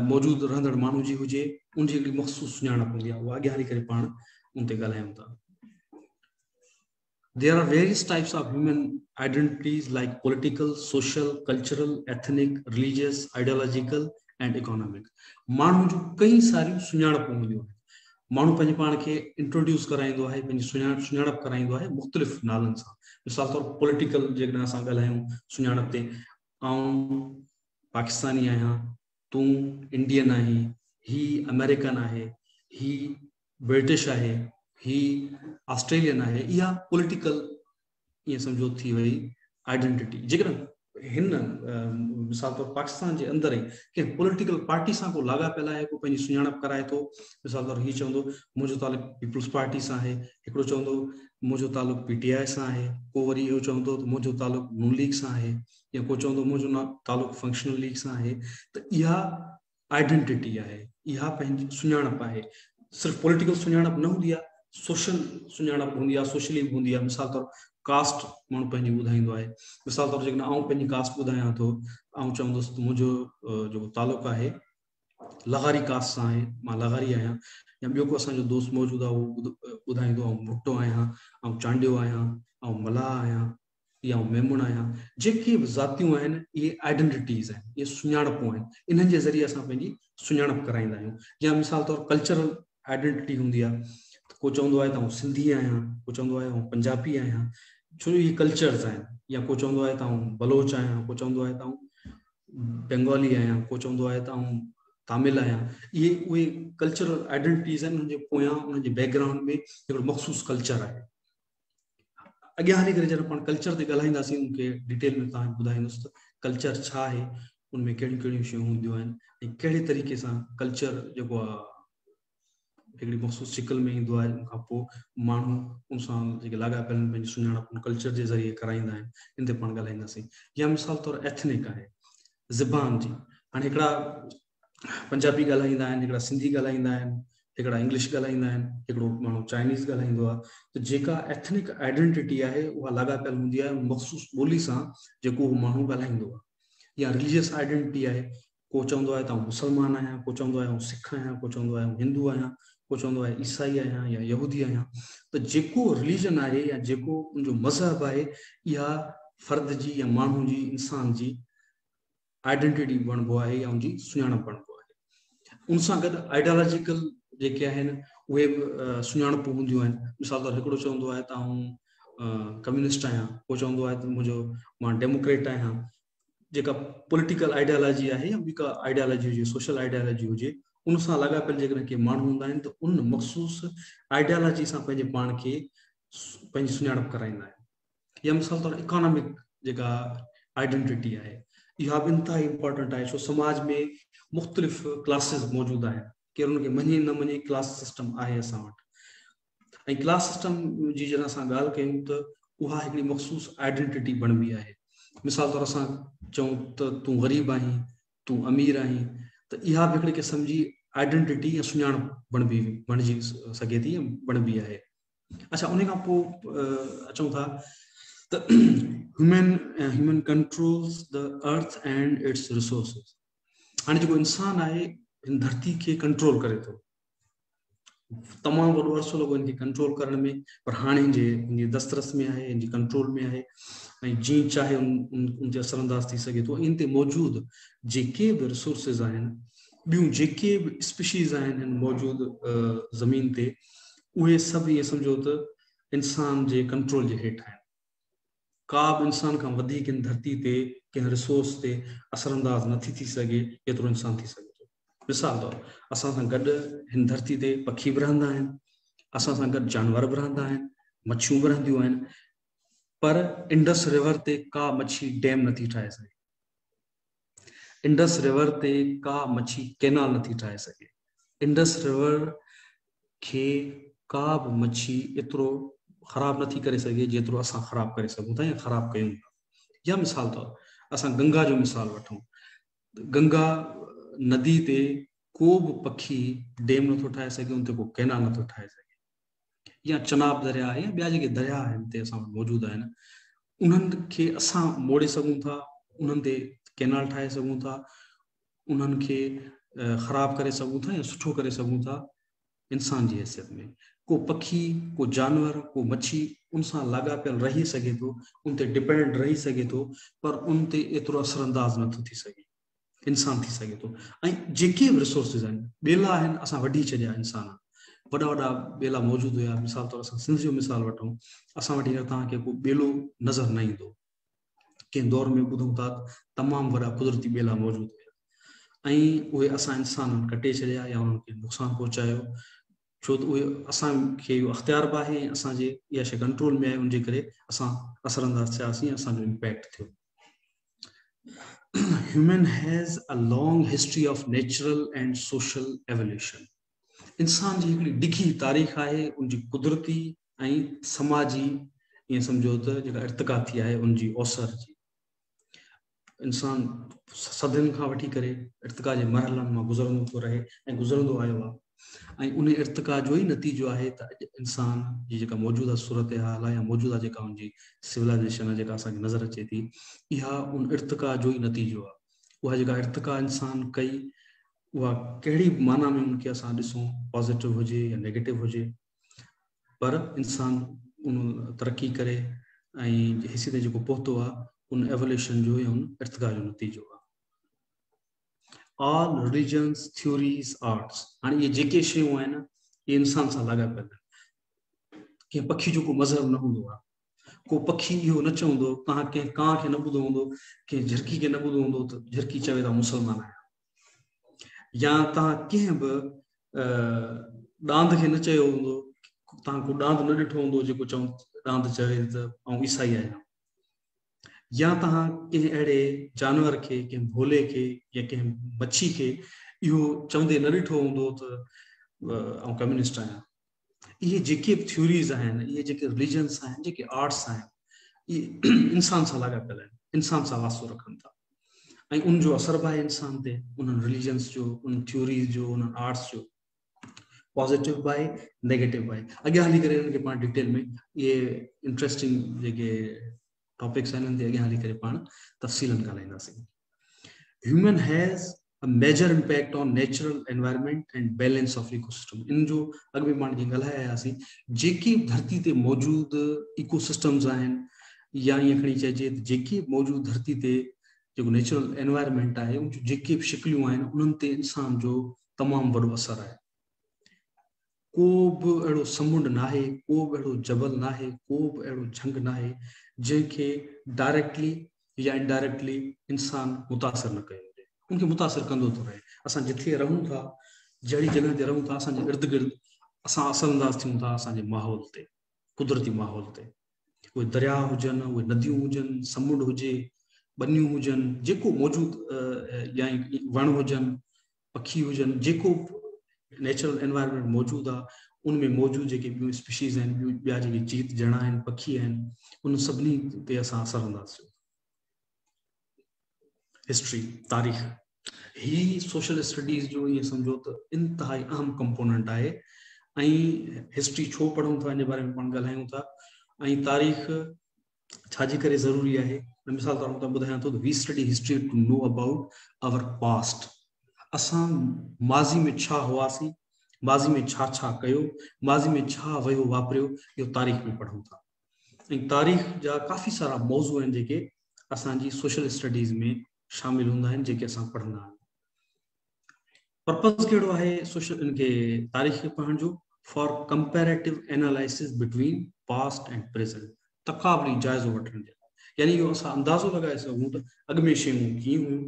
मौजूदु रहंदड़ माण्हू जी हुजे, उनजी हिकिड़ी मख़सूस सुञाणप हूंदी आहे, उहा अॻियां हली करे पाण उन ते ॻाल्हायूं था। There are various types of human identities like political, social, cultural, ethnic, religious, ideological and economic. माण्हू जूं कई सारियूं सुञाणपूं हूंदियूं आहिनि। माण्हू पंहिंजे पाण खे इंट्रोड्यूस कराईंदो आहे, पंहिंजी सुञाणप कराईंदो आहे मुख़्तलिफ़ नालनि सां। मिसाल तौर पॉलिटिकल जेकॾहिं असां ॻाल्हायूं सुञाणप ते, आउं पाकिस्तानी आहियां, तूं इंडियन आहीं, ही अमेरिकन आहे, ही ब्रिटिश आहे, ही ऑस्ट्रेलियन आहे, इहा पॉलिटिकल ईअं सम्झो थी वई आइडेंटिटी। जेकॾहिं हिन मिसाल तौर पाकिस्तान जे अंदरि ई कंहिं पॉलिटिकल पार्टी सां को लाॻापियल आहे, को पंहिंजी सुञाणप कराए थो, मिसाल तौर हीउ चवंदो मुंहिंजो तालुक़ु पीपल्स पार्टी सां आहे, हिकिड़ो चवंदो मुंहिंजो तालुक़ु PTI सां आहे, को वरी इहो चवंदो त मुंहिंजो तालुक़ु नून लीग सां आहे, या को चवंदो मुंहिंजो तालुक़ु फंक्शनल लीग सां आहे। त इहा आइडेंटिटी आहे, इहा पंहिंजी सुञाणप आहे। सिर्फ़ु पॉलिटिकल सुञाणप न हूंदी आहे, सोशल सुञाणप हूंदी आहे, सोशली बि हूंदी आहे। मिसाल तौर कास्ट माण्हू पंहिंजी ॿुधाईंदो आहे। मिसाल तौर जेकॾहिं आउं पंहिंजी कास्ट ॿुधायां थो, आउं चवंदुसि त मुंहिंजो जेको तालुक़ु आहे लगारी कास्ट सां आहे, मां लगारी आहियां। या ॿियो को असांजो दोस्त मौजूदु आहे उहो ॿुधाईंदो आउं भुट्टो आहियां, आउं चांडियो आहियां, आउं मलाह आहियां, या आउं मेमुण आहियां। जेके बि ज़ातियूं आहिनि इहे आइडेंटिटीज़ आहिनि, इहे सुञाणपूं आहिनि, इन्हनि जे ज़रिए असां पंहिंजी सुञाणप कराईंदा आहियूं। या मिसाल तौर कल्चरल आइडेंटिटी हूंदी आहे, को चवंदो आहे त आउं सिंधी आहियां, को चवंदो आहे आउं पंजाबी आहियां, छो जो इहे कल्चर्स आहिनि। या को चवंदो आहे त आउं बलोच आहियां, को चवंदो आहे त आउं बंगाली आहियां, को चवंदो आहे त आउं तामिल आहियां। इहे उहे कल्चरल आइडेंटिटीज़ आहिनि, उन्हनि जे पोयां उन्हनि जे बैकग्राउंड में हिकिड़ो मख़सूस कल्चर आहे। अॻियां हली करे जॾहिं पाण कल्चर ते ॻाल्हाईंदासीं उनखे डिटेल में तव्हांखे ॿुधाईंदुसि त कल्चर छा आहे, उनमें कहिड़ियूं कहिड़ियूं शयूं हूंदियूं आहिनि ऐं कहिड़े तरीक़े सां कल्चर जेको आहे हिकिड़ी मख़सूस शिकल में ईंदो आहे। उनखां पोइ माण्हू उन सां जेके लाॻापियल पंहिंजी सुञाणप कल्चर जे ज़रिए कराईंदा आहिनि, इन ते पाण ॻाल्हाईंदासीं। या मिसाल तौरु एथनिक आहे, ज़बान जी। हाणे हिकिड़ा पंजाबी ॻाल्हाईंदा आहिनि, हिकिड़ा सिंधी ॻाल्हाईंदा आहिनि, हिकिड़ा इंग्लिश ॻाल्हाईंदा आहिनि, हिकिड़ो माण्हू चाइनीज़ ॻाल्हाईंदो आहे। त जेका एथनिक आइडेंटिटी आहे उहा लाॻापियल हूंदी आहे मख़सूस ॿोली सां जेको उहो माण्हू ॻाल्हाईंदो आहे। या रिलीजियस आइडेंटिटी आहे, को चवंदो आहे त आउं मुस्लमान आहियां, को चवंदो आहे आउं सिख आहियां, को चवंदो आहे आउं हिंदू आहियां, को चवंदो आहे ईसाई आहियां या यहूदी आहियां। त जेको रिलीजन आहे या जेको उनजो मज़हब आहे, इहा फ़र्द जी या माण्हू जी, इंसान जी आइडेंटिटी बणिबो आहे या उनजी सुञाणप बणिबो आहे। उन सां गॾु आइडियोलॉजिकल जेके आहिनि उहे बि सुञाणपूं हूंदियूं आहिनि। मिसाल तौरु हिकिड़ो चवंदो आहे त आउं कम्युनिस्ट आहियां, को चवंदो आहे त मां डेमोक्रेट आहियां। जेका पॉलिटिकल आइडियोलॉजी आहे या ॿी का आइडियोलॉजी हुजे, सोशल आइडियोलॉजी हुजे, उन सां लाॻापियल जेकॾहिं के माण्हू हूंदा आहिनि त उन मख़सूस आइडियोलॉजी सां पंहिंजे पाण खे पंहिंजी सुञाणप कराईंदा आहिनि। या मिसाल तौरु इकोनॉमिक जेका आइडेंटिटी आहे, इहा बि इंतिहाई इंपॉर्टेंट आहे, छो समाज में मुख़्तलिफ़ क्लासिस मौजूदु आहिनि। केरु उनखे मञे न मञे, क्लास सिस्टम आहे असां वटि। ऐं क्लास सिस्टम जी जॾहिं असां ॻाल्हि कयूं त उहा हिकिड़ी मख़सूस आइडेंटिटी बणिबी आहे। मिसाल तौरु असां चऊं त तूं ग़रीब आहीं, तूं अमीर आहीं, त इहा बि हिकिड़ी क़िस्म जी आइडेंटिटी या सुञाणप बणिजी सघे थी, बणिबी आहे। अच्छा, उन खां पोइ अचूं था त human controls the earth and it's resources. हाणे जेको इंसान आहे हिन धरती खे कंट्रोल करे थो, तमामु वॾो अरसो लॻो हिनखे कंट्रोल करण में, पर हाणे हिनजे दस्तरस में आहे, हिनजी कंट्रोल में आहे ऐं जीअं चाहे उन ते असरअंदाज़ थी सघे थो। इन ते मौजूदु जेके बि रिसोर्सिस आहिनि, ॿियूं जेके बि स्पीशीज़ आहिनि मौजूदु ज़मीन ते, उहे सभु ईअं सम्झो त इंसान जे कंट्रोल जे हेठि आहिनि। का बि इंसान खां वधीक हिन धरती ते कंहिं रिसोर्स ते असरअंदाज़ नथी थी सघे एतिरो इंसान थी सघे थो। मिसाल तौरु असां सां गॾु हिन धरती ते पखी बि रहंदा आहिनि, असां सां गॾु जानवर बि रहंदा आहिनि, मच्छियूं बि रहंदियूं आहिनि, पर इंडस रिवर ते का मच्छी डैम नथी ठाहे सघे, इंडस रिवर ते का मच्छी कैनाल नथी ठाहे सघे, इंडस रिवर खे का बि मच्छी एतिरो ख़राब नथी करे सघे जेतिरो असां ख़राब करे सघूं था या ख़राब कयूं था। या मिसाल तौरु असां गंगा जो मिसाल वठूं, गंगा नदी ते को बि पखी डैम नथो ठाहे सघे, उन ते को कैनाल नथो ठाहे सघे। या चनाब दरिया आहे या ॿिया जेके दरिया आहिनि ते असां वटि मौजूदु आहिनि, उन्हनि खे असां मोड़े सघूं था, उन्हनि ते कैनाल ठाहे सघूं था, उन्हनि खे ख़राब करे सघूं था या सुठो करे सघूं था इंसान जी हैसियत में। को पखी, को जानवर, को मच्छी उन सां लाॻापियल रही सघे थो, उन ते डिपेंड रही सघे थो, पर उन ते एतिरो असरअंदाज़ नथो थी सघे, इंसान थी सघे थो। ऐं जेके बि रिसोर्सिस आहिनि, ॿेला आहिनि, असां वढी छॾिया इंसान, वॾा वॾा ॿेला मौजूदु हुया। मिसाल तौरु असां सिंध जो मिसाल वठूं, असां वटि हींअर तव्हांखे को ॿेलो नज़र न ईंदो। कंहिं दौर में ॿुधूं था तमामु वॾा कुदरती ॿेला मौजूदु हुया ऐं उहे असां इंसाननि कटे छॾिया या उन्हनि खे नुक़सानु पहुचायो, छो त उहे असांखे इहो अख़्तियार बि आहे, असांजे इहा शइ कंट्रोल में आहे, उनजे करे असां असरअंदाज़ थियासीं, असांजो इम्पैक्ट थियो। Human has a long history of natural and social evolution. इंसान जी हिकिड़ी ॾिघी तारीख़ आहे उनजी कुदरती ऐं समाजी, ईअं सम्झो त जेका इर्तिका थी आहे उनजी ओसर जी। इंसान सदियुनि खां वठी करे इर्तिका जे मरहलनि मां गुज़रंदो थो रहे ऐं गुज़रंदो आयो आहे, ऐं उन इर्तिका जो ई नतीजो आहे त अॼु इंसान जी जेका मौजूदा सूरत हाल आहे या मौजूदा जेका उनजी सिविलाइज़ेशन आहे जेका असांखे नज़र अचे थी, इहा उन इर्तिका जो ई नतीजो आहे। उहा जेका इर्तिका इंसान कई, उहा कहिड़ी माना में उनखे असां ॾिसूं, पॉज़िटिव हुजे या नेगेटिव हुजे, पर इंसान उन तरक़ी करे ऐं हैसियत जेको पहुतो आहे, उन एवोल्यूशन जो या उन इर्तिका जो नतीजो आहे। ऑल रिलीजन्स, थ्योरीज़, आर्ट्स, हाणे इहे जेके शयूं आहिनि इहे इंसान सां लाॻापियल आहिनि। कंहिं पखी जो को मज़हब न हूंदो आहे, को पखी इहो न चवंदो, तव्हां कंहिं कां खे न ॿुधो हूंदो, कंहिं झिरकी खे न ॿुधो हूंदो त झिरकी चवे त मुस्लमान आहियां, या तव्हां कंहिं बि ॾांद खे न चयो हूंदो, तव्हां को ॾांद न ॾिठो हूंदो जेको रांदि चवे त ऐं ईसाई आहियां, या तव्हां कंहिं अहिड़े जानवर खे, कंहिं भोले खे या कंहिं मच्छी खे इहो चवंदे न ॾिठो हूंदो त ऐं कम्युनिस्ट आहियां। इहे जेके बि थ्योरीज़ आहिनि, इहे जेके रिलीजन्स आहिनि, जेके आर्ट्स आहिनि, इहे इंसान सां लाॻापियल आहिनि, इंसान सां वास्तो रखनि था ऐं उनजो असर बि आहे इंसान ते, उन्हनि रिलीजन्स जो, उन थ्योरीज़ जो, उन्हनि आर्ट्स जो, पॉजिटिव बि आहे, नेगेटिव बि आहे। अॻियां हली करे उनखे पाण डिटेल में इहे इंट्रस्टिंग जेके टॉपिक्स आहिनि, इनते अॻियां हली करे पाण तफ़सीलन ॻाल्हाईंदासीं। Human has a major impact on natural environment and balance of ecosystem। इन जो अॻु में पाण जी ॻाल्हाए आयासीं, जेके धरती ते मौजूद इकोसिस्टम्स आहिनि या ईअं खणी चइजे त जेके मौजूद धरती ते जेको नेचुरल एनवायरमेंट आहे, उन जेके बि शिकलियूं आहिनि, उन्हनि ते इंसान जो तमामु वॾो असर आहे। को बि अहिड़ो समुंड नाहे, को बि अहिड़ो जबल नाहे, को बि अहिड़ो झंग नाहे जंहिंखे डायरेक्टली या इनडायरेक्टली इंसान मुतासिर न कयो, उनखे मुतासिर कंदो थो रहे। असां जिथे रहूं था, जहिड़ी जॻह ते रहूं था, असांजे इर्द गिर्द असां असरअंदाज थियूं था असांजे माहौल ते, कुदरती माहौल ते। उहे दरिया हुजनि, उहे नदियूं हुजनि, समुंड हुजे, बनियूं हुजनि, जेको मौजूदु या वण हुजनि, पखी हुजनि, जेको नेचुरल एनवायरमेंट मौजूदु आहे, उनमें मौजूदु जेके ॿियूं स्पीशीज़ आहिनि, ॿिया जेके जीत जणा आहिनि, पखी आहिनि, उन सभिनी ते असां असरअंदाज थियूं। हिस्ट्री, तारीख़, ही सोशल स्टडीज़ जो ये समझो तो इंतहाई अहम कंपोनेंट आहे। ऐं हिस्ट्री छो पढ़ूं था, इन बारे में पाण ॻाल्हायूं था। ऐं तारीख़ छाजे करे ज़रूरी आहे, मिसाल तौर ते ॿुधायां थो, we study history to know about our past. असां माज़ी में छा हुआसीं, माज़ी में छा छा कयो, माज़ी में छा वयो वापरियो, इहो तारीख़ में पढ़ूं था। ऐं तारीख़ जा काफ़ी सारा मौज़ू आहिनि जेके असांजी सोशल स्टडीज़ में शामिल हूंदा आहिनि, जेके असां पढ़ंदा आहियूं। पर्पज़ कहिड़ो आहे सोशल इनके तारीख़ खे पढ़ण जो? For comparative analysis between past and present, तक़ाबली जाइज़ो वठण जे लाइ। यानी इहो असां अंदाज़ो लॻाए सघूं त अॻु में शयूं कीअं हुयूं।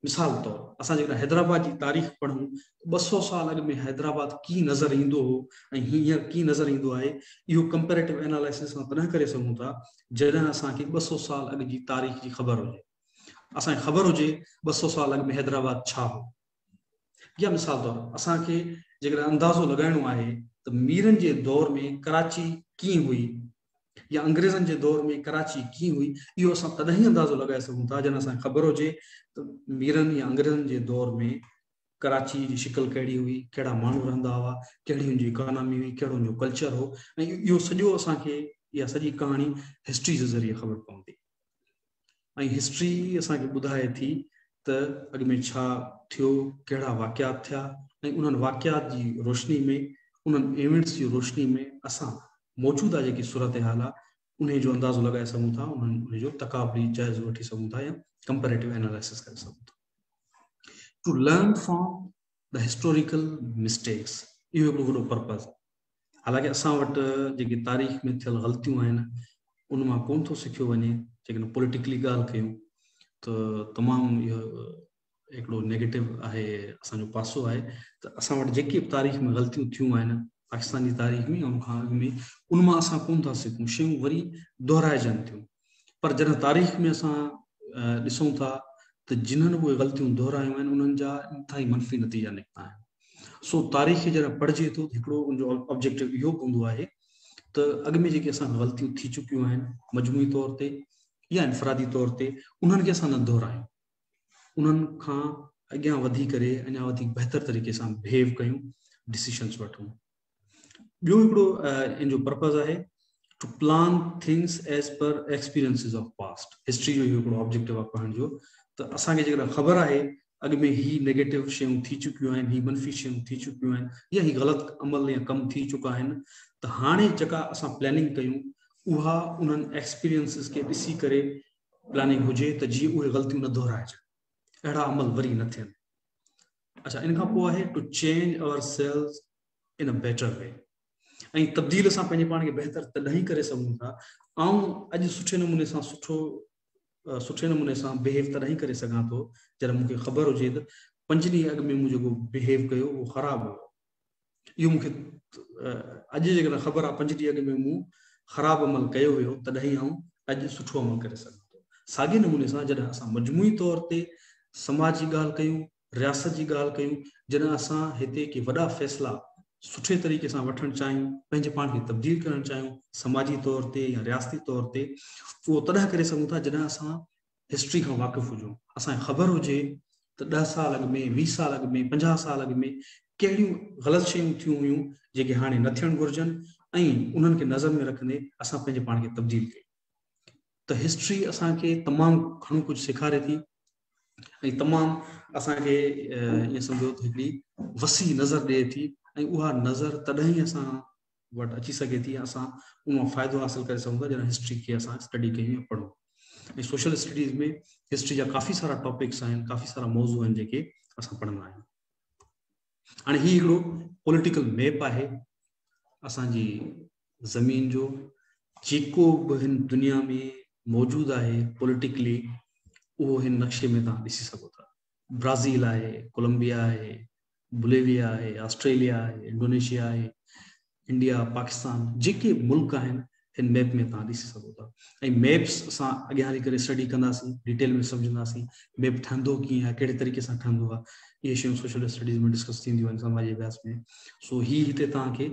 मिसाल तौर असां जेकॾहिं हैदराबाद जी तारीख़ पढ़ूं, 200 साल अॻु में हैदराबाद कीअं नज़र ईंदो हो ऐं हींअर कीअं नज़र ईंदो आहे, इहो कंपैरेटिव एनालिसिस सां तॾहिं करे सघूं था जॾहिं असांखे 200 साल अॻु जी तारीख़ जी ख़बर हुजे। असांखे ख़बर हुजे 200 साल अॻु में हैदराबाद छा हो। या मिसाल तौर असांखे जेकॾहिं अंदाज़ो लॻाइणो आहे त मीरनि जे दौर में कराची कीअं हुई या अंग्रेज़नि जे दौर में कराची कीअं हुई, इहो असां तॾहिं ई अंदाज़ो लॻाए सघूं था जॾहिं असांखे ख़बर हुजे त मीरनि या अंग्रेज़नि जे दौर में कराची जी शिकल कहिड़ी हुई, कहिड़ा माण्हू रहंदा हुआ, कहिड़ी हुनजी इकोनॉमी हुई, कहिड़ो हुनजो कल्चर हो। ऐं इहो सॼो असांखे, इहा सॼी कहाणी हिस्ट्री जे ज़रिए ख़बर पवंदी। ऐं हिस्ट्री असांखे ॿुधाए थी त अॻु में छा थियो, कहिड़ा वाक़ियात थिया, ऐं उन्हनि वाक़ियात जी रोशनी में, उन्हनि इवेंट्स जी रोशनी में असां मौजूदा जेकी सूरत हाल आहे उन जो अंदाज़ो लॻाए सघूं था, उन जो तक़ाबली जाइज़ो वठी सघूं था या कंपैरेटिव एनालिसिस करे सघूं था। To learn from the historical mistakes, इहो हिकिड़ो वॾो पर्पज़। हालांकि असां वटि जेकी तारीख़ में थियल ग़लतियूं आहिनि उन मां कोन थो सिखियो वञे। जेकॾहिं पॉलिटिकली ॻाल्हि कयूं त तमामु इहो हिकिड़ो नेगेटिव आहे, असांजो पासो आहे त असां वटि जेके बि तारीख़ में ग़लतियूं थियूं आहिनि पाकिस्तान जी तारीख़ में, उन खां अॻु में, उन मां असां कोन था सिखूं, शयूं वरी दोहिराइजनि थियूं। पर जॾहिं तारीख़ में असां ॾिसूं था त जिन्हनि उहे ग़लतियूं दोहिरायूं आहिनि उन्हनि जा इंतिहाई मनफ़ी नतीजा निकिता आहिनि। सो तारीख़ जॾहिं पढ़िजे थो, हिकिड़ो उनजो ऑब्जेक्टिव इहो हूंदो आहे त अॻु में जेके असां ग़लतियूं थी चुकियूं आहिनि मजमूई तौर ते या इनफ़रादी तौर ते, उन्हनि खे असां न दोहिरायूं, उन्हनि खां अॻियां वधी करे अञा वधीक बहितर तरीक़े सां बिहेव कयूं, डिसीशन्स वठूं। ॿियो हिकिड़ो इन जो पर्पज़ आहे to plan things as per experiences of past. History जो इहो हिकिड़ो ऑब्जेक्टिव आहे पढ़ण जो, त असांखे जेकॾहिं ख़बर आहे अॻु में ही नेगेटिव शयूं थी चुकियूं आहिनि, ही मनफ़ी शयूं थी चुकियूं आहिनि, या ही ग़लति अमल या कम थी चुका आहिनि, त हाणे जेका असां प्लैनिंग कयूं उहा उन्हनि एक्सपीरियंसिस खे ॾिसी करे प्लैनिंग हुजे त जीअं उहे ग़लतियूं न दोहिराइजनि, अहिड़ा अमल वरी न थियनि। अच्छा, इन खां पोइ आहे टू चेंज अवर सेल्स इन अ बेटर वे। ऐं तब्दील असां पंहिंजे पाण खे बहितर तॾहिं करे सघूं था, ऐं अॼु सुठे नमूने सां बिहेव तॾहिं करे सघां थो जॾहिं मूंखे ख़बर हुजे त 5 ॾींहं अॻु में मूं जेको बिहेव कयो उहो ख़राबु हुयो। इहो मूंखे अॼु जेकॾहिं ख़बर आहे 5 ॾींहं अॻु में मूं ख़राब अमल कयो हुयो तॾहिं आऊं अॼु सुठो अमल करे सघां थो। साॻे नमूने सां जॾहिं असां मजमूई तौर ते समाज जी ॻाल्हि कयूं, रियासत जी ॻाल्हि कयूं, जॾहिं असां हिते के वॾा फ़ैसिला सुठे तरीक़े सां वठणु चाहियूं, पंहिंजे पाण खे तब्दील करणु चाहियूं समाजी तौर ते या रियासती तौर ते, उहो तॾहिं करे सघूं था जॾहिं असां हिस्ट्री खां वाक़ुफ़ु हुजूं। असांखे ख़बर हुजे त 10 साल अॻु में, 20 साल अॻु में, 50 साल अॻु में कहिड़ियूं ग़लति शयूं थियूं हुयूं जेके हाणे न थियणु घुरिजनि, ऐं उन्हनि खे नज़र में रखंदे असां पंहिंजे पाण खे तब्दील कयूं। त हिस्ट्री असांखे तमामु घणो कुझु सेखारे थी ऐं तमामु असांखे ईअं सम्झो त हिकिड़ी वसी नज़र ॾिए थी, ऐं उहा नज़र तॾहिं असां वटि अची सघे थी, असां उन फ़ाइदो हासिल करे सघूं था जॾहिं हिस्ट्री खे असां स्टडी कयूं या पढ़ूं। ऐं सोशल स्टडीज़ में हिस्ट्री जा काफ़ी सारा टॉपिक्स आहिनि, काफ़ी सारा मौज़ू आहिनि जेके असां पढ़ंदा आहियूं। हाणे ही हिकिड़ो पॉलिटिकल मैप आहे असांजी ज़मीन जो, जेको बि हिन दुनिया में मौजूदु आहे पॉलिटिकली, उहो हिन नक्शे में तव्हां ॾिसी सघो था। ब्राज़ील आहे, कोलंबिया आहे, बोलिविया आहे, ऑस्ट्रेलिया आहे, इंडोनेशिया आहे, इंडिया, पाकिस्तान, जेके मुल्क आहिनि हिन मैप में तव्हां ॾिसी सघो था। ऐं मैप्स असां अॻियां हली करे स्टडी कंदासीं, डिटेल में सम्झंदासीं मैप ठहंदो कीअं आहे, कहिड़े तरीक़े सां ठहंदो आहे, इहे शयूं सोशल स्टडीज़ में डिस्कस थींदियूं आहिनि समाजी अभ्यास में। सो ही हिते तव्हांखे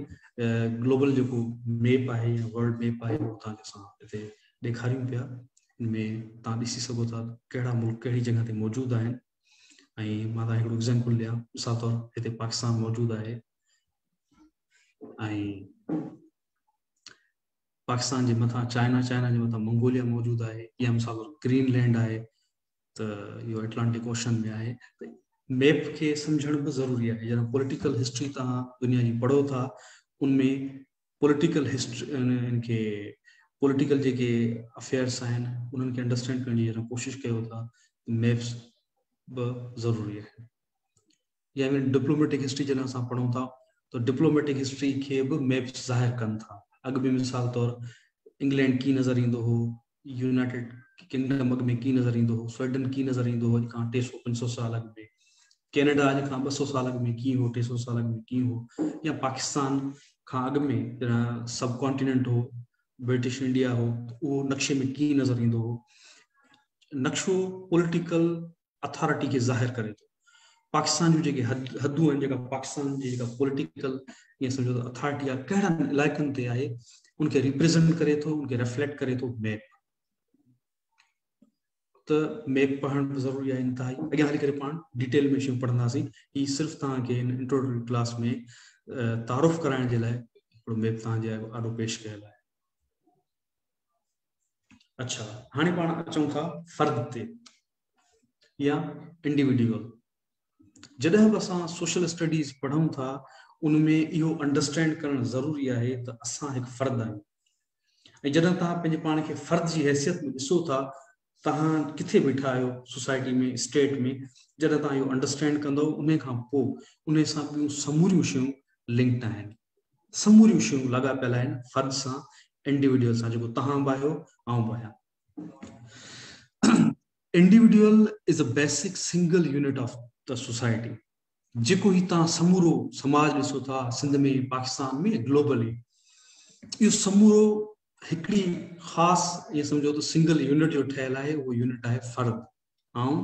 ग्लोबल जेको मैप आहे या वर्ल्ड मैप आहे उहो तव्हांखे असां हिते ॾेखारियूं पिया। इनमें तव्हां ॾिसी सघो था कहिड़ा मुल्क कहिड़ी जॻह ते मौजूदु आहिनि। ऐं मां तव्हांखे हिकिड़ो एग्ज़ाम्पल ॾियां, मिसाल तौरु हिते पाकिस्तान मौजूदु आहे, ऐं पाकिस्तान जे मथां चाइना जे मथां मंगोलिया मौजूदु आहे, या मिसाल तौरु ग्रीनलैंड आहे, त इहो एटलांटिक ओशन में आहे। त मैप खे सम्झण बि ज़रूरी आहे। जॾहिं पॉलिटिकल हिस्ट्री तव्हां दुनिया जी पढ़ो था, उनमें पॉलिटिकल हिस्ट्री इनखे पॉलिटिकल जेके अफेयर्स आहिनि उन्हनि खे अंडरस्टैंड करण जी जॾहिं कोशिशि कयो था, मैप्स बि ज़रूरी आहे। या डिप्लोमेटिक हिस्ट्री जॾहिं असां पढ़ूं था त डिप्लोमेटिक हिस्ट्री खे बि मैप्स ज़ाहिर कनि था। अॻु में मिसाल तौरु इंग्लैंड कीअं नज़र ईंदो हो, यूनाइटेड किंगडम अॻु में कीअं नज़र ईंदो हो, स्वीडन कीअं नज़र ईंदो हो अॼु खां 300-500 साल अॻु में, कैनेडा अॼु खां 200 साल अॻु में कीअं हो, 300 साल अॻु में कीअं हो, या पाकिस्तान खां अॻु में जॾहिं सब कॉन्टिनेंट हो, ब्रिटिश इंडिया हो, उहो नक्शे में कीअं नज़र ईंदो हो। नक्शो पॉलिटिकल अथॉरिटी खे ज़ाहिर करे थो। पाकिस्तान जूं जेके हदूं आहिनि, जेका पाकिस्तान जी जेका पॉलिटिकल ईअं सम्झो त अथॉरिटी आहे, कहिड़नि इलाइक़नि ते आहे, उनखे रिप्रेज़ेंट करे थो, उनखे रिफ्लेक्ट करे थो मैप। त मैप पढ़णु बि ज़रूरी आहे इंतिहाई। अॻियां हली करे पाण डिटेल में शयूं पढ़ंदासीं। ही सिर्फ़ु तव्हांखे हिन इंट्रोडक्टरी क्लास में तारुफ़ कराइण जे लाइ हिकिड़ो मैप तव्हांजे आॾो पेश कयल आहे। अच्छा, हाणे पाण अचूं था फ़र्द ते या इंडिविजुअल। जॾहिं बि असां सोशल स्टडीज़ पढ़ूं था, उनमें इहो अंडरस्टैंड करणु ज़रूरी आहे त असां हिकु फ़र्द आहियूं। ऐं जॾहिं तव्हां पंहिंजे पाण खे फ़र्द जी हैसियत में ॾिसो था, तव्हां किथे बीठा आहियो सोसाइटी में, स्टेट में, जॾहिं तव्हां इहो अंडरस्टैंड कंदो, उन खां पोइ उन सां ॿियूं समूरियूं शयूं लिंक्ड आहिनि, समूरियूं शयूं लॻापियल आहिनि फ़र्द सां, इंडिविजुअल सां, जेको तव्हां बि आहियो ऐं बि आहियां। Individual is a basic single unit of the society. जेको ही तव्हां समूरो समाज ॾिसो था, सिंध में, पाकिस्तान में, ग्लोबली, इहो समूरो हिकिड़ी ख़ासि इहो सम्झो त सिंगल यूनिट जो ठहियल आहे। उहो यूनिट आहे फ़र्द। ऐं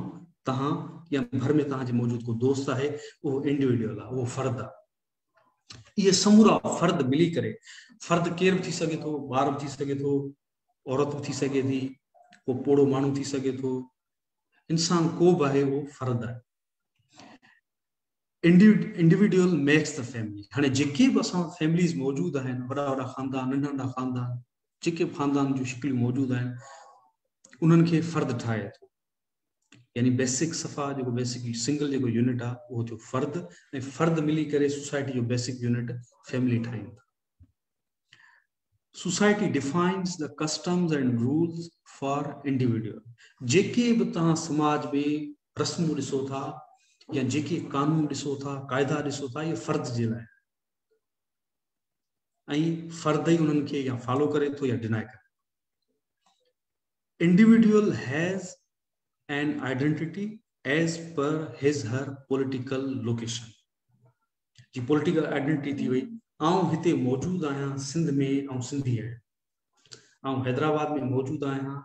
तव्हां या घर में तव्हांजे मौजूदु को दोस्त आहे, उहो इंडिविजुअल आहे, उहो फ़र्द आहे। इहे समूरा फ़र्द मिली करे, फ़र्द केरु बि थी सघे थो, ॿार बि थी सघे थो, औरत बि थी सघे थी, को पोड़ो माण्हू थी सघे थो, इंसान को बि आहे, उहो फ़र्द आहे। Individual makes the family. हाणे जेके बि असां फैमिलीज़ मौजूदु आहिनि, वॾा वॾा ख़ानदान, नंढा नंढा ख़ानदान, जेके बि ख़ानदान जूं शिकिलियूं मौजूदु आहिनि, उन्हनि खे फ़र्द ठाहे थो। यानी बेसिक सफ़ा जेको बेसिक सिंगल जेको यूनिट आहे, उहो थियो फ़र्द, ऐं फ़र्द मिली करे सोसाइटी जो बेसिक यूनिट फैमिली ठाहीनि था। Society defines the customs and rules for individual. जेके बि तव्हां समाज में रस्मूं ॾिसो था या जेके कानून ॾिसो था, क़ाइदा ॾिसो था, इहे फ़र्द जे लाइ, ऐं फ़र्द ई उन्हनि खे या फॉलो करे थो या डिनाय करे। Individual has an identity as per his her political location. जी पॉलिटिकल आइडेंटिटी थी वई, आउं हिते मौजूदु आहियां सिंध में, ऐं सिंधी आहियां, हैदराबाद में मौजूद आहियां,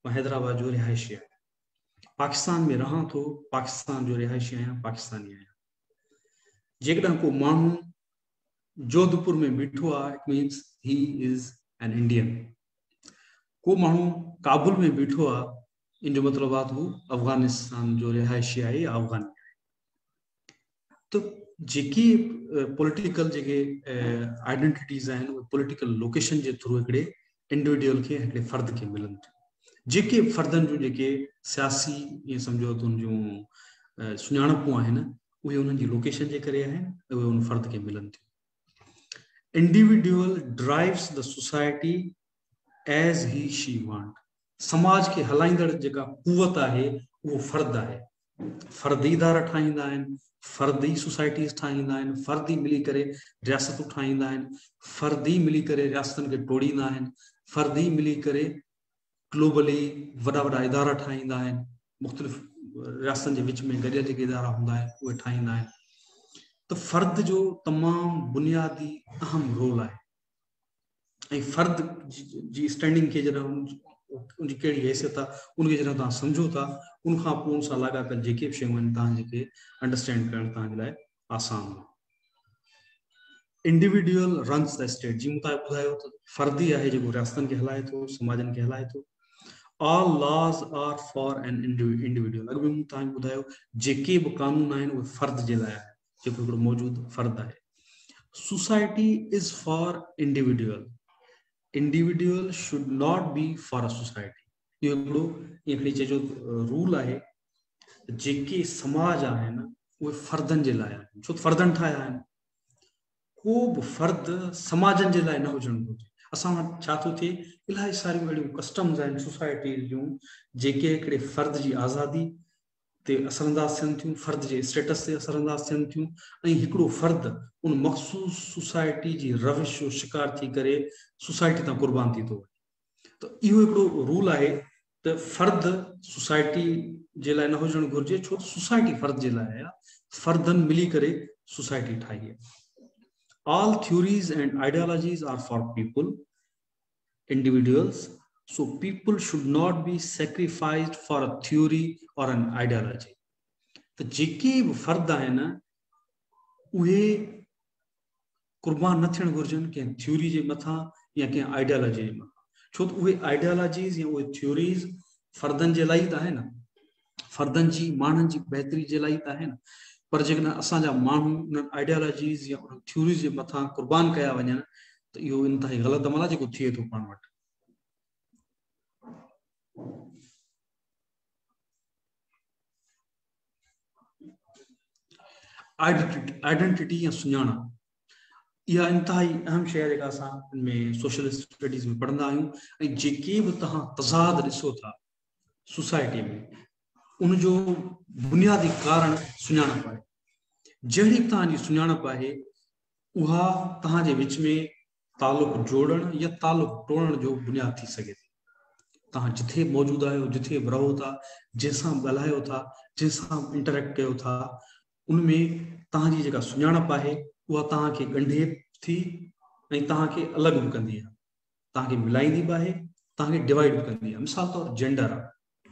मां हैदराबाद जो रिहायशी आहियां। पाकिस्तान में रहां थो, पाकिस्तान जो रिहायशी आहियां, पाकिस्तानी आहियां। जेकॾहिं को माण्हू जोधपुर में बीठो आहे, it means he is an Indian. को माण्हू काबुल में बीठो आहे, इन जो मतिलबु आहे हू अफगानिस्तान जो रिहायशी आहे या अफगानी आहे। तो जेकी पॉलिटिकल जेके आइडेंटिटीज़ आहिनि, उहे पॉलिटिकल लोकेशन जे थ्रू हिकिड़े इंडिविजुअल खे, हिकिड़े फ़र्द खे मिलनि थियूं। जेके फ़र्दनि जूं जेके सियासी, ईअं सम्झो त उन जूं सुञाणपूं आहिनि, उहे उन्हनि जी लोकेशन जे करे आहिनि, उहे उन फ़र्द खे मिलनि थियूं। Individual drives the society age ही शी वांट। समाज के हलाईंदड़ जेका कुवत आहे उहो फ़र्द आहे। फ़र्द ई इदारा ठाहींदा आहिनि, फ़र्द ई सोसाइटीज़ ठाहींदा आहिनि, फ़र्द ई मिली करे रियासतूं ठाहींदा आहिनि, फ़र्द ई मिली करे रियासतनि खे टोड़ींदा आहिनि, फ़र्द ई मिली करे ग्लोबली वॾा वॾा इदारा ठाहींदा आहिनि, मुख़्तलिफ़ रियासतनि जे विच में गॾियल जेके इदारा हूंदा आहिनि उहे ठाहींदा आहिनि। तो फ़र्द जो तमामु बुनियादी अहम रोल आहे। ऐं फ़र्द जी स्टैंडिंग खे जॾहिं उनजी कहिड़ी हैसियत आहे, उनखे जॾहिं तव्हां सम्झो था, उनखां पोइ उन सां लाॻापियल जेके बि शयूं आहिनि, तव्हां जेके अंडरस्टैंड करणु तव्हांजे लाइ आसान आहे। इंडिविजुअल रन्स द स्टेट, जीअं तव्हां ॿुधायो त फ़र्द ई आहे जेको रियासतनि खे हलाए थो, समाजनि खे हलाए थो। All laws are for an individual. अॻु में मूं तव्हांखे ॿुधायो जेके बि कानून आहिनि उहे फ़र्द जे लाइ आहे, जेको हिकिड़ो मौजूदु फ़र्द आहे। Society is for individual, individual should not be for a society. इहो हिकिड़ी चइजो रूल आहे। जेके समाज आहिनि उहे फ़र्दनि जे लाइ आहिनि, छो त फ़र्दनि ठाहिया आहिनि। को बि फ़र्द समाजनि जे लाइ न हुजणु घुरिजे। असां वटि छा थो थिए, इलाही सारियूं अहिड़ियूं कस्टम्स आहिनि सोसाइटीज़ जूं जेके हिकिड़े फ़र्द जी आज़ादी ते असरअंदाज़ थियनि थियूं, फ़र्द जे स्टेटस ते असरअंदाज़ थियनि थियूं, ऐं हिकिड़ो फ़र्द उन मख़सूस सोसाइटी जी रविश जो शिकार थी करे सोसाइटी तां क़ुर्बान थी थो वञे। त इहो हिकिड़ो रूल आहे त फ़र्द सोसाइटी जे लाइ न हुजणु घुरिजे, छो त सोसाइटी फ़र्द जे लाइ आहे, फ़र्दनि मिली करे सोसाइटी ठाही आहे। All theories and ideologies are for people, individuals. So people should not be sacrificed for a theory or an ideology. तो जेके बि फ़र्द आहिनि उहे क़ुर्बान न थियणु घुरिजनि कंहिं थ्योरी जे मथां या कंहिं आइडियोलॉजी जे मथां, छो त उहे आइडियोलॉजीज़ या उहे थ्योरीज़ फ़र्दनि जे लाइ त आहिनि, फ़र्दनि जी माण्हुनि जी बहितरी जे लाइ त आहिनि। पर जेकॾहिं असांजा माण्हू उन्हनि आइडियोलॉजीज़ या उन्हनि थ्योरीज़ जे मथां क़ुर्बान कया वञनि त इहो इंतिहाई ग़लति अमल आहे जेको थिए थो पाण वटि। आइडेंटिटी या सुञाणप, इहा इंतिहाई अहम शइ आहे जेका असां में सोशल स्टडीज़ में पढ़ंदा आहियूं। ऐं जेके बि तव्हां तज़ाद ॾिसो था सोसाइटी में, उनजो बुनियादी कारण सुञाणप आहे। जहिड़ी तव्हांजी सुञाणप आहे उहा तव्हांजे विच में तालुक जोड़ण या तालुक तोड़ण जो बुनियाद थी सघे थी। तव्हां जिथे मौजूदु आहियो, जिथे बि रहो था, जंहिंसां ॻाल्हायो था, जंहिंसां इंटरेक्ट कयो था, उनमें तव्हांजी जेका सुञाणप आहे उहा तव्हांखे ॻंढे थी ऐं तव्हांखे अलॻि बि कंदी आहे, तव्हांखे मिलाईंदी बि आहे, तव्हांखे डिवाइड बि कंदी आहे। मिसाल तौरु जेंडर आहे,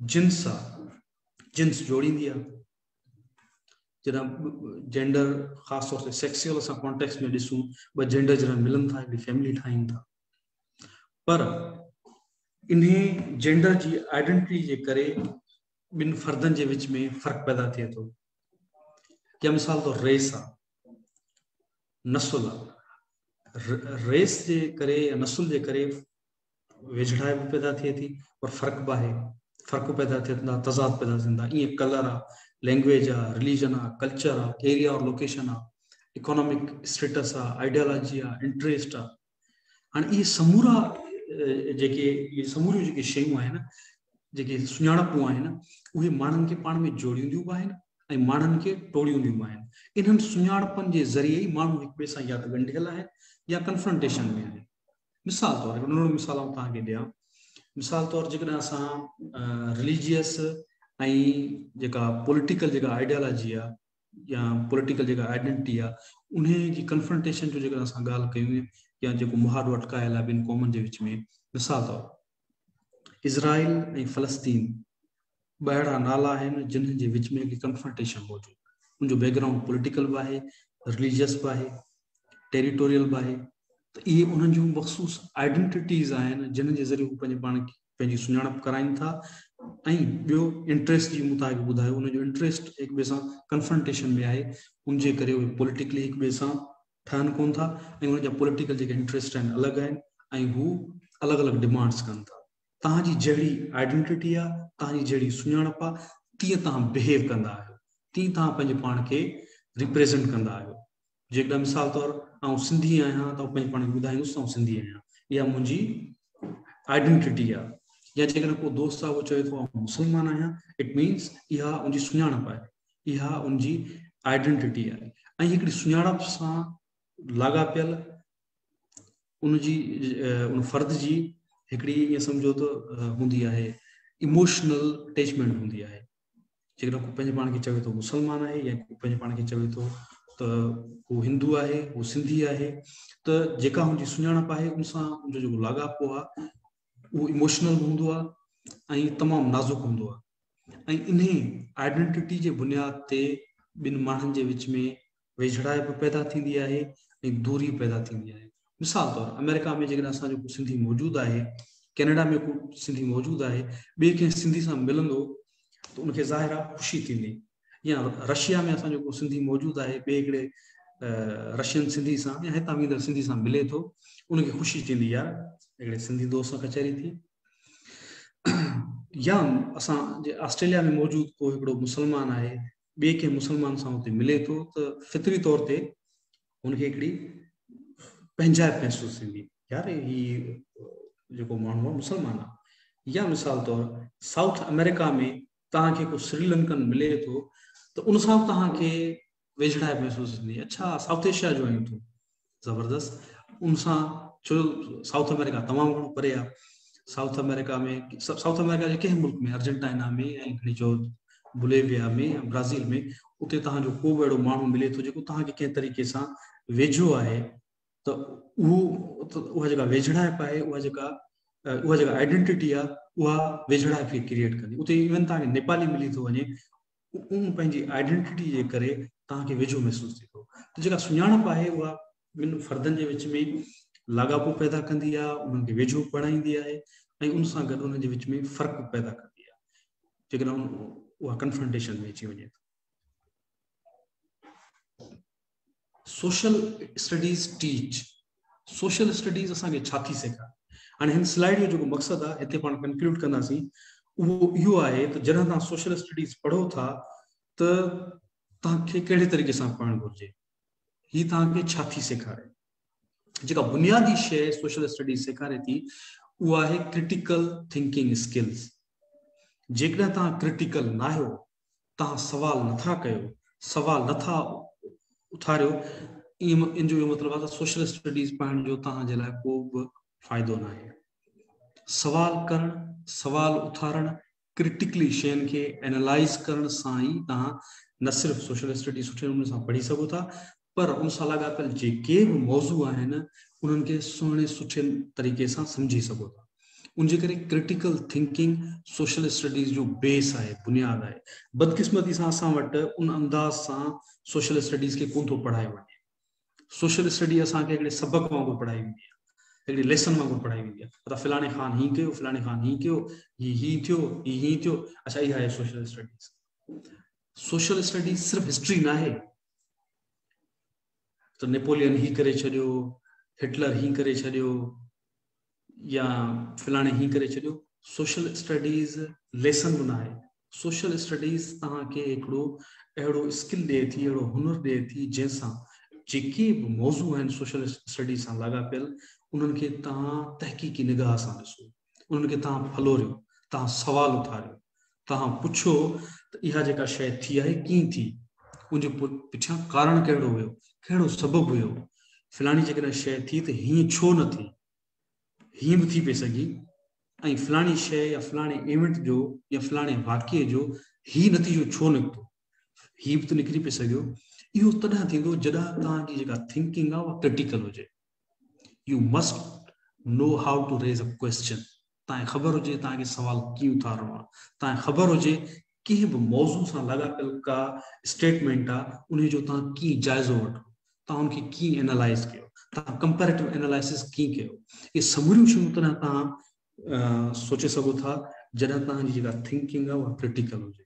जिन्स आहे, जिन्स जोड़ींदी आहे। जॾहिं जेंडर ख़ासि तौर ते सेक्सुअल असां कॉन्टेक्स्ट में ॾिसूं, ॿ जेंडर जॾहिं मिलनि था, हिकिड़ी फैमिली ठाहिनि था, पर इन्हे जेंडर जी आइडेंटिटी जे करे ॿिनि फ़र्दनि जे विच में फ़र्क़ु पैदा थिए थो। या मिसाल तौरु रेस आहे, नसुल आहे। रेस जे करे या नसुल जे करे वेझड़ाई बि पैदा थिए थी, पर फ़र्क़ु बि आहे, फ़र्क़ु पैदा थियंदा, तज़ाद पैदा थींदा। ईअं कलर आहे, लैंग्वेज आहे, रिलीजन आहे, कल्चर आहे, एरिया और लोकेशन आहे, इकोनॉमिक स्टेटस आहे, आइडियोलॉजी आहे, इंट्रस्ट आहे। हाणे इहे समूरा इहे समूरियूं जेके शयूं आहिनि, जेके सुञाणपूं आहिनि, उहे माण्हुनि खे पाण में जोड़ींदियूं बि आहिनि ऐं माण्हुनि खे टोड़ींदियूं बि आहिनि। इन्हनि सुञाणपनि जे ज़रिए ई माण्हू हिक ॿिए सां या त ॻंढियल आहिनि या कन्फ्रंटेशन में आहिनि। मिसाल तौरु हिकिड़ो नंढिड़ो मिसाल आऊं तव्हांखे ॾियां। मिसाल तौरु जेकॾहिं असां रिलीजियस ऐं जेका पॉलिटिकल जेका आइडियोलॉजी आहे या पॉलिटिकल जेका आइडेंटिटी आहे, उन जी कन्फ्रंटेशन जो जेकॾहिं असां ॻाल्हि कयूं या जेको मुहारो अटकायल आहे ॿिनि क़ौमनि जे विच में। मिसाल तौरु इज़राइल ऐं फ़लस्तीन ॿ अहिड़ा नाला आहिनि जिन्हनि जे विच में कंफ्रंटेशन मौजूदु। उनजो बैकग्राउंड पॉलिटिकल बि आहे, रिलीजियस बि आहे, टेरिटोरियल बि आहे। त इहे उन्हनि जूं मख़सूस आइडेंटिटीज़ आहिनि जिन्हनि जे ज़रिए हू पंहिंजे पाण खे पंहिंजी सुञाणप कराइनि था। ऐं ॿियो इंट्रस्ट जी मूं तव्हांखे ॿुधायो, उनजो इंट्रस्ट हिक ॿिए सां कंफ्रंटेशन में आहे, उनजे करे उहे पॉलिटिकली हिक ॿिए सां ठहनि कोन था ऐं उनजा पॉलिटिकल जेके इंट्रस्ट आहिनि अलॻि आहिनि ऐं हू अलॻि अलॻि डिमांड्स कनि था। तव्हांजी जहिड़ी आइडेंटिटी आहे, तव्हांजी जहिड़ी सुञाणप आहे, तीअं तव्हां बिहेव कंदा आहियो, तीअं तव्हां पंहिंजे पाण खे रिप्रेज़ेंट कंदा आहियो। जेकॾहिं मिसाल तौरु आउं सिंधी आहियां त पंहिंजे पाण खे ॿुधाईंदुसि त आउं सिंधी आहियां, इहा मुंहिंजी आइडेंटिटी आहे। या जेकॾहिं को दोस्त आहे उहो चवे थो आउं मुस्लमान आहियां, इट मीन्स इहा उनजी सुञाणप आहे, इहा उनजी आइडेंटिटी आहे। ऐं हिकिड़ी सुञाणप सां लाॻापियल उन फर्द जी हिकिड़ी ईअं सम्झो त हूंदी आहे इमोशनल अटैचमेंट हूंदी आहे। जेकॾहिं को पंहिंजे पाण खे चवे थो मुस्लमान आहे या को पंहिंजे पाण खे चवे थो त हू हिंदू आहे, हू सिंधी आहे, त जेका हुनजी सुञाणप आहे उन सां उनजो जेको लाॻापो आहे उहो इमोशनल हूंदो आहे ऐं तमामु नाज़ुक हूंदो आहे। ऐं इन आइडेंटिटी जे बुनियाद ते ॿिनि माण्हुनि जे विच में वेझड़ाइप पैदा थींदी आहे ऐं दूरी पैदा थींदी आहे। मिसाल तौरु अमेरिका में जेकॾहिं असांजो को सिंधी मौजूदु आहे, कैनेडा में को सिंधी मौजूदु आहे, ॿिए कंहिं सिंधी सां मिलंदो त उनखे ज़ाहिर आहे ख़ुशी थींदी। या रशिया में असांजो को सिंधी मौजूदु आहे, ॿिए हिकिड़े रशियन सिंधी सां या हितां वींदड़ सिंधी सां मिले थो, उनखे ख़ुशी थींदी आहे हिकिड़े सिंधी दोस्त सां कचहरी थी। या असांजे ऑस्ट्रेलिया में मौजूदु को हिकिड़ो मुस्लमान आहे, ॿिए कंहिं मुस्लमान सां हुते मिले थो त फितरी तौर ते हुनखे हिकिड़ी पंहिंजाइप महसूसु थींदी, यार ही जेको माण्हू आहे मुस्लमान आहे। या मिसाल तौरु साउथ अमेरिका में तव्हांखे को श्रीलंकन मिले थो त उन सां तव्हांखे वेझड़ाइप महसूसु थींदी, अच्छा साउथ एशिया जो आहियूं तूं, ज़बरदस्त। उन सां छो साउथ अमेरिका तमामु घणो परे आहे। साउथ अमेरिका जे कंहिं मुल्क में, अर्जेंटीना में ऐं हिकिड़ी जो बुलेविया में या ब्राज़ील में, उते तव्हांजो को बि अहिड़ो माण्हू मिले थो जेको तव्हांखे कंहिं तरीक़े सां वेझो आहे, त उहा जेका वेझड़ाइप आहे, उहा जेका आइडेंटिटी आहे, उहा वेझड़ाइप खे क्रिएट कंदी। उते इवन तव्हांखे नेपाली मिली थो वञे, उन पंहिंजी आइडेंटिटी जे करे तव्हांखे वेझो महसूसु थी थो। त जेका सुञाणप आहे उहा ॿिनि फर्दनि जे विच में लाॻापो पैदा कंदी आहे, उन्हनि खे वेझो बणाईंदी आहे ऐं उन सां गॾु उन्हनि जे विच में फ़र्क़ु पैदा कंदी आहे जेकॾहिं उहा कंफ्रंटेशन में अची वञे थो। Social studies teach, social studies असांखे छा थी सेखारे? हाणे हिन स्लाइड जो जेको मक़सदु आहे, हिते पाण कंक्लूड कंदासीं, उहो इहो आहे त जॾहिं तव्हां सोशल स्टडीज़ पढ़ो था त तव्हांखे कहिड़े तरीक़े सां पढ़णु घुरिजे, हीअ तव्हांखे छा थी सेखारे? जेका बुनियादी शइ सोशल स्टडीज़ सेखारे थी उहा आहे क्रिटिकल थिंकिंग स्किल्स। जेकॾहिं तव्हां क्रिटिकल न आहियो, तव्हां सवाल नथा कयो, सवाल नथा उथारियो, इन जो इहो मतिलबु आहे त सोशल स्टडीज़ पढ़ण जो तव्हांजे लाइ को बि फ़ाइदो न आहे। सवाल करणु, सवाल उथारणु, क्रिटिकली शयुनि खे एनालाइज़ करण सां ई तव्हां न सिर्फ़ु सोशल स्टडीज़ सुठे नमूने सां पढ़ी सघो था, पर उन सां लाॻापियल जेके बि मौज़ू आहिनि उन्हनि खे सुठे तरीक़े सां सम्झी सघो था। उनजे करे क्रिटिकल थिंकिंग सोशल स्टडीज़ जो बेस आहे, बुनियादु आहे। बदकिस्मती सां असां वटि उन अंदाज़ सां सोशल स्टडीज़ खे कोन थो पढ़ायो वञे। सोशल स्टडी असांखे हिकिड़े सबक़ वांगुरु पढ़ाई वेंदी आहे, हिकिड़ी लेसन वांगुरु पढ़ाई वेंदी आहे। त फलाणे ख़ान हीअं कयो, फलाणे ख़ान हीअं कयो, हीअं थियो, हीअं थियो, अच्छा इहा आहे सोशल स्टडीज़। सोशल स्टडीज़ सिर्फ़ु हिस्ट्री न आहे त नेपोलियन हीअं करे छॾियो, हिटलर हीअं करे छॾियो, या फलाणे हीअं करे छॾियो। सोशल स्टडीज़ लेसन बि न आहे। सोशल स्टडीज़ तव्हांखे हिकिड़ो अहिड़ो स्किल ॾिए थी, अहिड़ो हुनर ॾिए थी, जंहिंसां जेके बि मौज़ू आहिनि सोशल स्टडीज़ सां लाॻापियल, उन्हनि खे तव्हां तहक़ीक़ी निगाह सां ॾिसो, उन्हनि खे तव्हां फलोरियो, तव्हां सवाल उथारियो, तव्हां पुछो त इहा जेका शइ थी आहे कीअं थी, उनजे पुठियां कारण कहिड़ो हुयो, कहिड़ो सबबु हुयो, फलाणी जेकॾहिं शइ थी त हीअं छो न थी, हीअं बि थी पई सघी, ऐं फलाणी शइ या फलाणे इवेंट जो या फलाणे वाक़िए जो हीअ नतीजो छो निकितो, हीअ बि त निकिरी पई सघियो। इहो तॾहिं थींदो जॾहिं तव्हांजी जेका थिंकिंग आहे उहा क्रिटिकल हुजे। You must know how to raise a question. ताए खबर हो जे ताके सवाल क्यों उठारणो आ, ताए खबर हो जे कि बि मौजू सां लाॻापियल का स्टेटमेंट आ उन जो ता की जायज़ो वठो, ता उनखे की एनालाइज कयो, ता कंपैरेटिव एनालिसिस की कयो। ये समूरियूं शयूं तना ता सोचे सघो था जॾहिं तव्हांजी जेका थिंकिंग आहे उहा क्रिटिकल हुजे,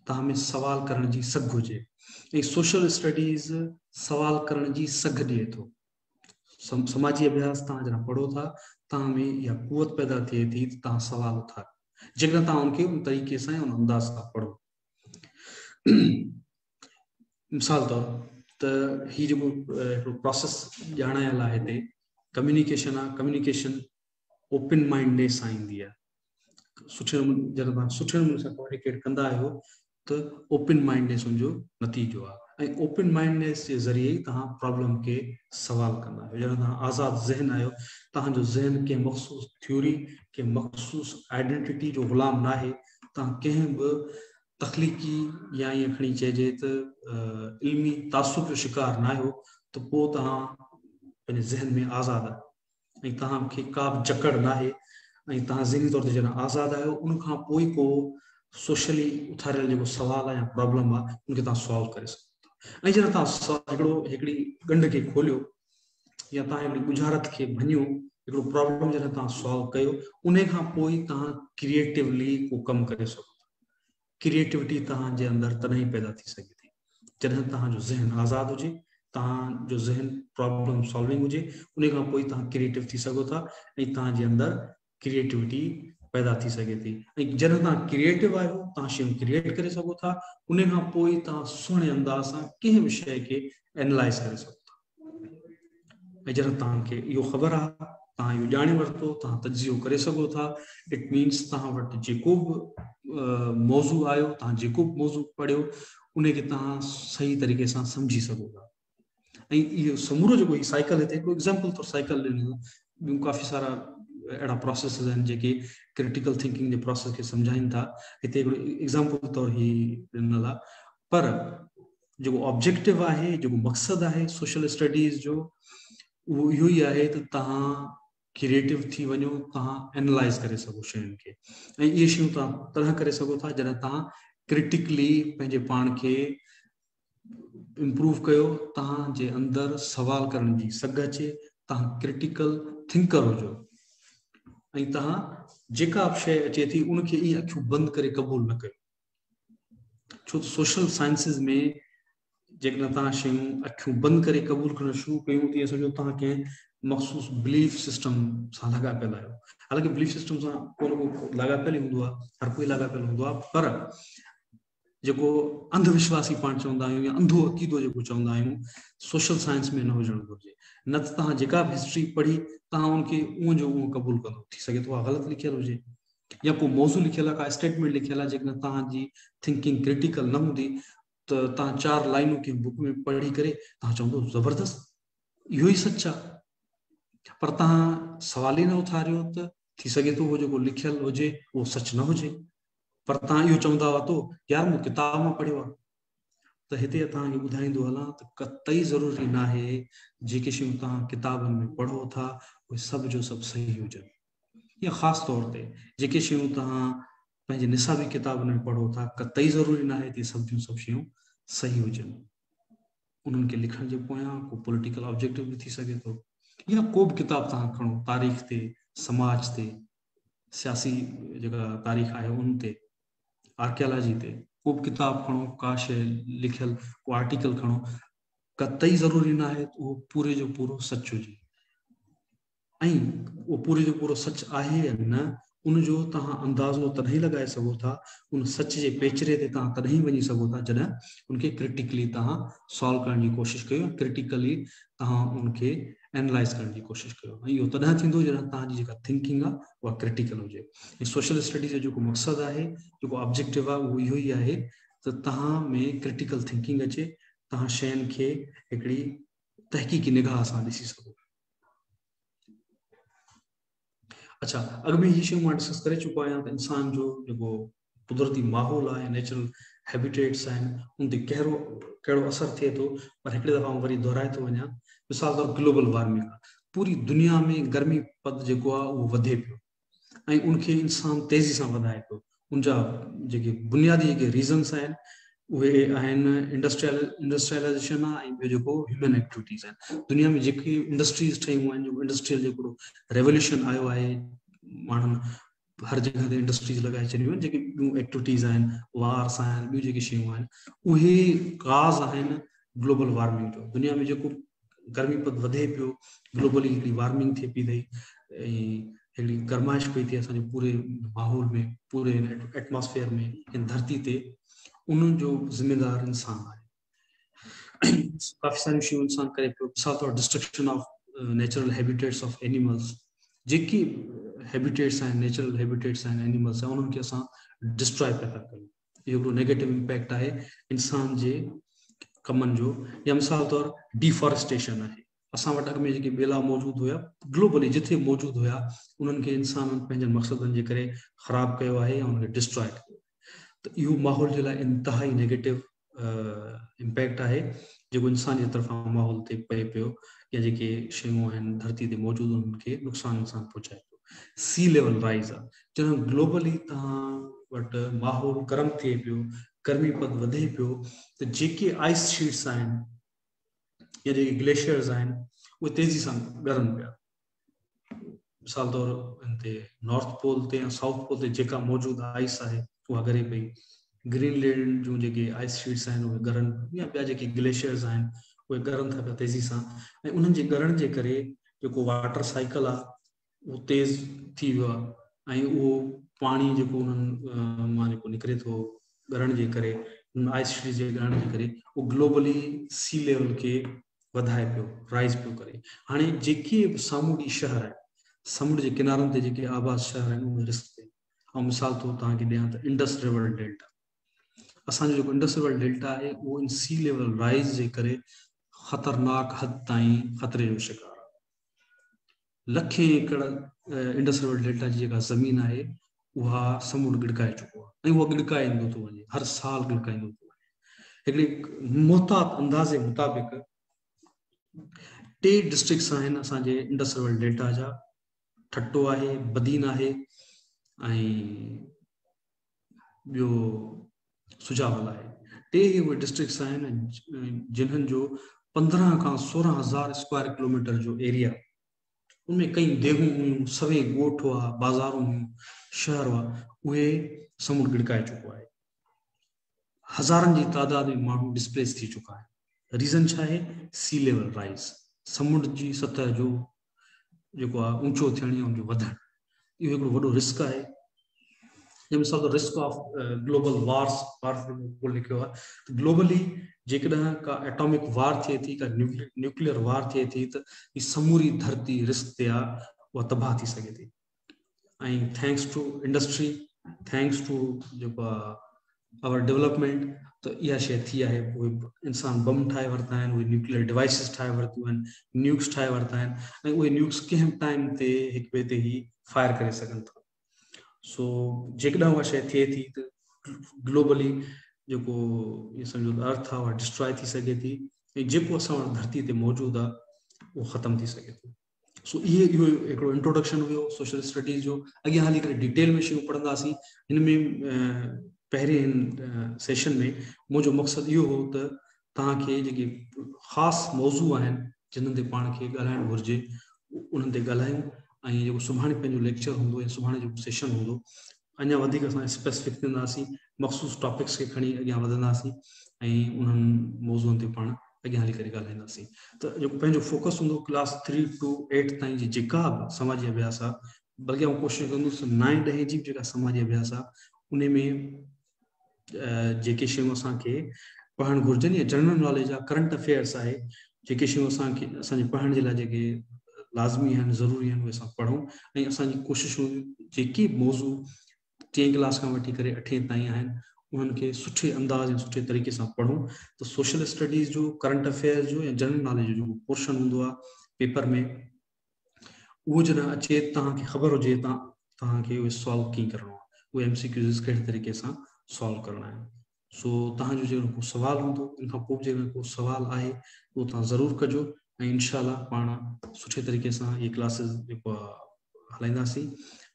तव्हां में सवाल करण जी सघ हुजे। ऐं सोशल स्टडीज़ सवाल करण जी सघ ॾिए थो। समाजी अभ्यास तव्हां जॾहिं पढ़ो था तव्हां में इहा कुवत पैदा थिए थी त तव्हां सवाल उथारो, जेकॾहिं तव्हां उनखे उन तरीक़े सां उन अंदाज़ सां पढ़ो। मिसाल तौर त हीउ जेको हिकिड़ो प्रोसेस ॼाणायल आहे हिते, कम्युनिकेशन आहे, कम्युनिकेशन ओपन माइंडनेस सां ईंदी आहे। सुठे नमूने जॾहिं तव्हां सुठे नमूने सां कम्युनिकेट कंदा आहियो त ओपन माइंडनेस उनजो नतीजो आहे। ऐं ओपन माइंडनेस जे ज़रिए ई तव्हां प्रॉब्लम के सवाल कंदा आहियो। जॾहिं तव्हां आज़ादु ज़हन आहियो, तव्हांजो ज़हन कंहिं मख़सूस थ्योरी, कंहिं मख़सूस आइडेंटिटी जो ग़ुलाम न आहे, तव्हां कंहिं बि तख़लीक़ी या ईअं खणी चइजे त इल्मी तासुब जो शिकार न आहियो, त पोइ तव्हां पंहिंजे ज़हन में आज़ादु आहियो ऐं तव्हांखे का बि जकड़ न आहे। ऐं तव्हां ज़हनी तौर ते जॾहिं आज़ादु आहियो, उनखां पोइ को सोशली उथारियल जेको सवाल आहे या प्रॉब्लम आहे उनखे तव्हां सॉल्व करे सघो था। ऐं जॾहिं तव्हां हिकिड़ी ॻंढ खे खोलियो या तव्हां हिकिड़ी बुझारत खे भञियो, हिकिड़ो प्रॉब्लम जॾहिं तव्हां सॉल्व कयो, उन खां पोइ तव्हां क्रिएटिवली को कमु करे सघो था। क्रिएटिविटी तव्हांजे अंदरि तॾहिं ई पैदा थी सघे थी जॾहिं तव्हांजो ज़हन आज़ादु हुजे, तव्हांजो ज़हन प्रॉब्लम सॉल्विंग हुजे, उन खां पोइ तव्हां क्रिएटिव थी सघो था ऐं तव्हांजे अंदरि क्रिएटिविटी पैदा थी सघे थी। ऐं जॾहिं तव्हां क्रिएटिव आहियो, तव्हां शयूं क्रिएट करे सघो था, उन खां पोइ तव्हां सुहिणे अंदाज़ सां कंहिं बि शइ खे एनालाइज़ करे सघो था। ऐं जॾहिं तव्हांखे इहो ख़बर आहे, तव्हां इहो ॼाणे वरितो, तव्हां तजियो करे सघो था, इट मीन्स तव्हां वटि जेको बि मौज़ू आयो, तव्हां जेको बि मौज़ू पढ़ियो उनखे तव्हां सही तरीक़े सां सम्झी सघो था। ऐं इहो समूरो जेको ही साइकिल हिते हिकिड़ो एग्ज़ाम्पल तौरु साइकिल ॾिनो, ॿियूं काफ़ी सारा अहिड़ा प्रोसेस आहिनि जेके क्रिटिकल थिंकिंग जे प्रोसेस खे सम्झाइनि था। हिते हिकिड़ो एग्ज़ाम्पल तौरु ही ॾिनल आहे, पर जेको ऑब्जेक्टिव आहे, जेको मक़सदु आहे सोशल स्टडीज़ जो, उहो इहो ई आहे त तव्हां क्रिएटिव थी वञो, तव्हां एनालाइज़ करे सघो शयुनि खे। ऐं इहे शयूं तव्हां तॾहिं करे सघो था जॾहिं तव्हां क्रिटिकली पंहिंजे पाण खे इम्प्रूव कयो, तव्हांजे अंदरि सवाल करण जी सघ अचे, तव्हां क्रिटिकल थिंकर हुजो ऐं तव्हां जेका बि शइ अचे थी उनखे ईअं अखियूं बंदि करे क़बूल न कयो। छो त सोशल साइंसिस में जेकॾहिं तव्हां शयूं अखियूं बंदि करे क़बूल करणु शुरू कयूं, तीअं सम्झो तव्हां कंहिं मख़सूस बिलीफ सिस्टम सां लाॻापियल आहियो। हालांकि बिलीफ सिस्टम सां को न को लाॻापियल ई हूंदो आहे, हर कोई लाॻापियल हूंदो आहे, पर जेको अंधविश्वासी पाण चवंदा आहियूं या अंधो अक़ीदो जेको चवंदा आहियूं, सोशल साइंस में न हुजणु घुरिजे। न त तव्हां जेका बि हिस्ट्री पढ़ी तव्हां उनखे उहो जो उहो क़बूल कंदो। थी सघे थो ग़लति लिखियल हुजे या को मौज़ू लिखियल आहे, का स्टेटमेंट लिखियल आहे, जेकॾहिं तव्हांजी थिंकिंग क्रिटिकल न हूंदी त तव्हां 4 लाइनूं कंहिं बुक में पढ़ी करे तव्हां चवंदो ज़बरदस्त, इहो ई सच आहे, पर तव्हां सवाल ई न उथारियो त थी सघे थो उहो जेको लिखियल हुजे उहो सच न हुजे, पर तव्हां इहो चवंदा हुआ तो यार मूं किताब मां पढ़ियो आहे। त हिते तव्हांखे ॿुधाईंदो हलां त कतई ज़रूरी न आहे जेके शयूं तव्हां किताबनि में पढ़ो था उहे सभु जो सभु सही हुजनि, या ख़ासि तौर ते जेके शयूं तव्हां पंहिंजे निसाबी किताबनि में पढ़ो था, कतई ज़रूरी न आहे त सभु जूं सभु शयूं सही हुजनि। उन्हनि खे लिखण जे पोयां को पॉलिटिकल ऑब्जेक्टिव बि थी सघे थो, या को बि किताब तव्हां खणो तारीख़ ते, समाज ते, सियासी जेका तारीख़ आहे उन ते, आर्कियोलॉजी ते, को बि किताब खणो, का शइ लिखियल को आर्टिकल खणो, कतई ज़रूरी न आहे उहो पूरे जो पूरो सच हुजे। ऐं उहो पूरे जो पूरो सच आहे या न, उनजो तव्हां अंदाज़ो तॾहिं लॻाए सघो था, उन सच जे पेचरे ते तव्हां तॾहिं वञी सघो था जॾहिं उनखे क्रिटिकली तव्हां सॉल्व करण जी कोशिशि कयो, क्रिटिकली तव्हां उनखे एनालाइज़ करण जी कोशिशि कयो। ऐं इहो तॾहिं थींदो जॾहिं तव्हांजी जेका थिंकिंग आहे उहा क्रिटिकल हुजे। ऐं सोशल स्टडीज़ जो जेको मक़सदु आहे, जेको ऑब्जेक्टिव आहे, उहो इहो ई आहे त तव्हां में क्रिटिकल थिंकिंग अचे, तव्हां शयुनि खे हिकिड़ी तहक़ीक़ी निगाह सां ॾिसी सघो। अच्छा, अॻु में हीअ शयूं मां डिस्कस करे चुको आहियां त इंसान जो जेको कुदरती माहौल आहे, नेचुरल हैबिटेट्स आहिनि, उन ते कहिड़ो असरु थिए थो, पर हिकिड़े दफ़ा वरी दोहराए थो वञा। मिसाल तौरु ग्लोबल वार्मिंग आहे, पूरी दुनिया में गर्मी पद जेको आहे उहो वधे पियो ऐं उनखे इंसान तेज़ी सां वधाए पियो। उनजा जेके बुनियादी जेके रीज़न्स आहिनि उहे आहिनि इंडस्ट्रियलाइज़ेशन आहे ऐं ॿियो जेको ह्यूमन एक्टिविटीज़ आहिनि। दुनिया में जेके इंडस्ट्रीज़ ठहियूं आहिनि, जेको इंडस्ट्रियल जेको रेवोल्यूशन आयो आहे, माण्हुनि हर जगह ते इंडस्ट्रीज लगाए छॾियूं आहिनि, जेके ॿियूं एक्टिविटीज़ आहिनि, वार्स आहिनि, ॿियूं जेके शयूं आहिनि, उहे काज़ आहिनि ग्लोबल वार्मिंग जो। दुनिया में जेको गर्मी पद वधे पियो, ग्लोबली हिकिड़ी वार्मिंग थिए पई अथई ऐं हिकिड़ी गरमाइश पई थिए असांजे पूरे माहौल में, पूरे एटमॉस्फेयर में, इन धरती ते, उन्हनि जो ज़िम्मेदार इंसान आहे। काफ़ी सारियूं शयूं इंसान करे पियो। मिसाल तौरु destruction of natural habitats of animals, जेकी हैबिटेट्स आहिनि, नेचुरल हैबिटेट्स आहिनि एनिमल्स आहिनि, उन्हनि खे असां डिस्ट्रॉय पिया था कयूं। इहो हिकिड़ो नेगेटिव इम्पैक्ट आहे इंसान जे कमनि जो। या मिसाल तौरु डिफॉरेस्टेशन आहे। असां वटि अॻु में जेके ॿेला मौजूदु हुया, ग्लोबली जिथे मौजूदु हुया, उन्हनि खे इंसाननि पंहिंजनि मक़सदनि जे करे ख़राबु कयो आहे ऐं उनखे डिस्ट्रॉय कयो। त इहो माहौल जे लाइ इंतिहाई नेगेटिव इम्पैक्ट आहे जेको इंसान जे तरफ़ां माहौल ते पए पियो, या जेके शयूं आहिनि धरती ते मौजूदु उन्हनि खे नुक़सान पहुचाए पियो। सी लेवल राइज़ आहे, जॾहिं ग्लोबली तव्हां वटि माहौल गरम थिए पियो, गर्मी पद वधे पियो, त जेके आइस शीट्स आहिनि या जेके ग्लेशियर्स आहिनि उहे तेज़ी सां ॻरनि पिया। मिसाल तौरु हिते नॉर्थ पोल ते या साउथ पोल ते जेका मौजूदु आइस आहे उहा ॻरे पई। ग्रीनलैंड जूं जेके आइस शीट्स आहिनि उहे ॻरनि, या ॿिया जेके ग्लेशियर्स आहिनि उहे ॻरनि था पिया तेज़ी सां, ऐं उन्हनि जे ॻरण जे करे जेको वाटर साइकिल आहे उहो तेज़ थी वियो आहे, ऐं उहो पाणी जेको उन्हनि मां जेको निकिरे थो ॻरण जे करे, आइस शीट्स जे ॻरण जे करे, उहो ग्लोबली सी लेवल खे वधाए पियो, राइज़ पियो करे। हाणे जेके बि सामूंडी शहर आहिनि, समुंड जे किनारनि ते जेके आबाद शहर आहिनि उहे रिस्क ते। ऐं मिसाल तौरु तव्हांखे ॾियां त इंडस रिवर डेल्टा, असांजो जेको इंडस रिवर डेल्टा आहे उहो इन सी लेवल राइज़ जे करे ख़तरनाक हद ताईं ख़तरे जो शिकार आहे। लखे एकड़ इंडस रिवर डेल्टा जी जेका ज़मीन आहे उहा समुंड गिड़काए चुको आहे, ऐं उहा गिड़काईंदो थो वञे, हर साल गिड़काईंदो थो वञे। हिकिड़े मुहतात अंदाज़े मुताबिक़ 3 डिस्ट्रिक्ट्स आहिनि असांजे इंडस रिवर डेल्टा जा, ठट्टो आहे, बदीन आहे, ऐं ॿियो सुजावल आहे। 3 उहे डिस्ट्रिक्ट्स आहिनि जिन्हनि जो 15 खां 16,000 स्क्वायर किलोमीटर जो एरिया, उनमें कई देहूं हुयूं, सवे ॻोठ हुआ, बाज़ारूं हुयूं, शहर हुआ, उहे समुंड गिड़काए चुको आहे। हज़ारनि जी तादाद में माण्हू डिस्प्लेस थी चुका आहे। रीज़न छा आहे? सी लेवल राइज़, समुंड जी सतह जो जेको आहे ऊंचो थियण या उनजो वधणु, इहो हिकिड़ो वॾो रिस्क आहे। जंहिं मिसाल त रिस्क ऑफ ग्लोबल वार्स लिखियो आहे, त ग्लोबली जेकॾहिं का एटॉमिक वार थिए थी, का न्यूक्लियर वार थिए थी, त ही समूरी धरती रिस्क ते आहे, उहा तबाह थी सघे थी। ऐं thanks to industry, thanks to जेको आहे आवर डेवलपमेंट, त इहा शइ थी आहे। उहे इंसान बम ठाहे वरिता आहिनि, उहे न्यूक्लियर डिवाइसिस ठाहे वरितियूं आहिनि, न्यूक्स ठाहे वरिता आहिनि, ऐं उहे न्यूक्स कंहिं टाइम ते हिक ॿिए ते ई फायर करे सघनि था। सो जेकॾहिं उहा शइ थिए थी त ग्लोबली जेको इहो सम्झो त अर्थ आहे उहा डिस्ट्रॉय थी सघे थी, ऐं जेको असां वटि धरती ते मौजूदु आहे उहो ख़तमु थी सघे थो। सो इहो हिकिड़ो इंट्रोडक्शन हुयो सोशल स्टडीज़ जो। अॻियां हली करे डिटेल में शयूं पढ़ंदासीं। हिन में पहिरें हिन सेशन में मुंहिंजो मक़सदु इहो हो त तव्हांखे जेके ख़ासि मौज़ू आहिनि जिन्हनि ते पाण खे ॻाल्हाइणु घुरिजे उन्हनि ते ॻाल्हायूं, ऐं जेको सुभाणे पंहिंजो लेक्चर हूंदो या सुभाणे जेको सेशन हूंदो, अञा वधीक असां स्पेसिफिक थींदासीं, मख़सूस टॉपिक्स खे खणी अॻियां वधंदासीं, ऐं उन्हनि मौज़ूअनि ते पाण अॻियां हली करे ॻाल्हाईंदासीं। त जेको पंहिंजो फोकस हूंदो क्लास 3 to 8 ताईं जी जेका बि समाजी अभ्यास आहे, बल्कि आउं कोशिशि कंदुसि 9-10 जी जेका समाजी अभ्यास आहे उन में जेके शयूं असांखे पढ़णु घुरिजनि, या जनरल नॉलेज आहे, करंट अफेयर्स आहे, जेके शयूं असांजे पढ़ण जे लाइ जेके लाज़मी आहिनि, ज़रूरी आहिनि, उहे असां पढ़ूं। ऐं असांजी कोशिशि जेके मौज़ू 10 क्लास खां वठी करे 8 ताईं आहिनि उन्हनि खे सुठे अंदाज़ ऐं सुठे तरीक़े सां पढ़ूं। त सोशल स्टडीज़ जो, करंट अफेयर्स जो या जनरल नॉलेज जो जेको पोर्शन हूंदो आहे पेपर में, उहो जॾहिं अचे तव्हांखे ख़बर हुजे तव्हांखे उहे सॉल्व कीअं करिणो आहे, उहे MCQs कहिड़े तरीक़े सां सॉल्व करणा आहिनि। सो तव्हांजो जेको को सुवालु हूंदो, इन खां पोइ जेको को सुवालु आहे उहो तव्हां ज़रूरु कजो, इंशाल्लाह पाण सुठे तरीक़े से ये क्लासेस हलाईंदासीं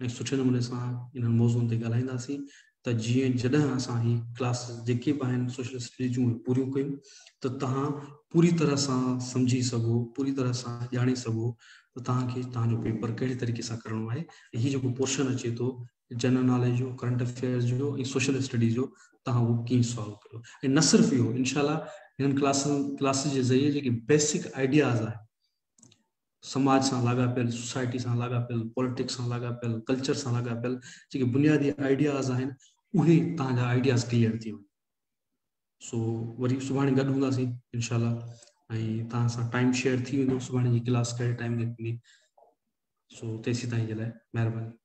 ऐं सुठे नमूने सां इन्हनि मौज़ूअनि ते ॻाल्हाईंदासीं त जीअं जॾहिं असां ही क्लासेस जेके बि आहिनि सोशल स्टडीज़ जूं पूरियूं कयूं त तव्हां पूरी तरह सां सम्झी सघो, पूरी तरह सां ॼाणे सघो त तव्हांखे तव्हांजो पेपर कहिड़े तरीक़े सां करिणो आहे। हीउ जेको पोर्शन अचे थो जनरल नॉलेज जो, करंट अफेयर्स जो ऐं सोशल स्टडीज़ जो, तव्हां उहो कीअं सॉल्व कयो। ऐं न सिर्फ़ु इहो, इनशाला हिननि क्लासिस जे ज़रिए जेके बेसिक आइडियाज़ आहे समाज सां लाॻापियल, सोसाइटी सां लाॻापियल, पॉलिटिक्स सां लाॻापियल, कल्चर सां लाॻापियल जेके बुनियादी आइडियाज़ आहिनि उहे तव्हांजा आइडियाज़ क्लियर थी वञनि। सो वरी सुभाणे गॾु हूंदासीं इनशाला ऐं तव्हां सां टाइम शेयर थी वेंदो सुभाणे जी क्लास कहिड़े टाइम ते थींदी। सो तेसीं ताईं जे लाइ महिरबानी।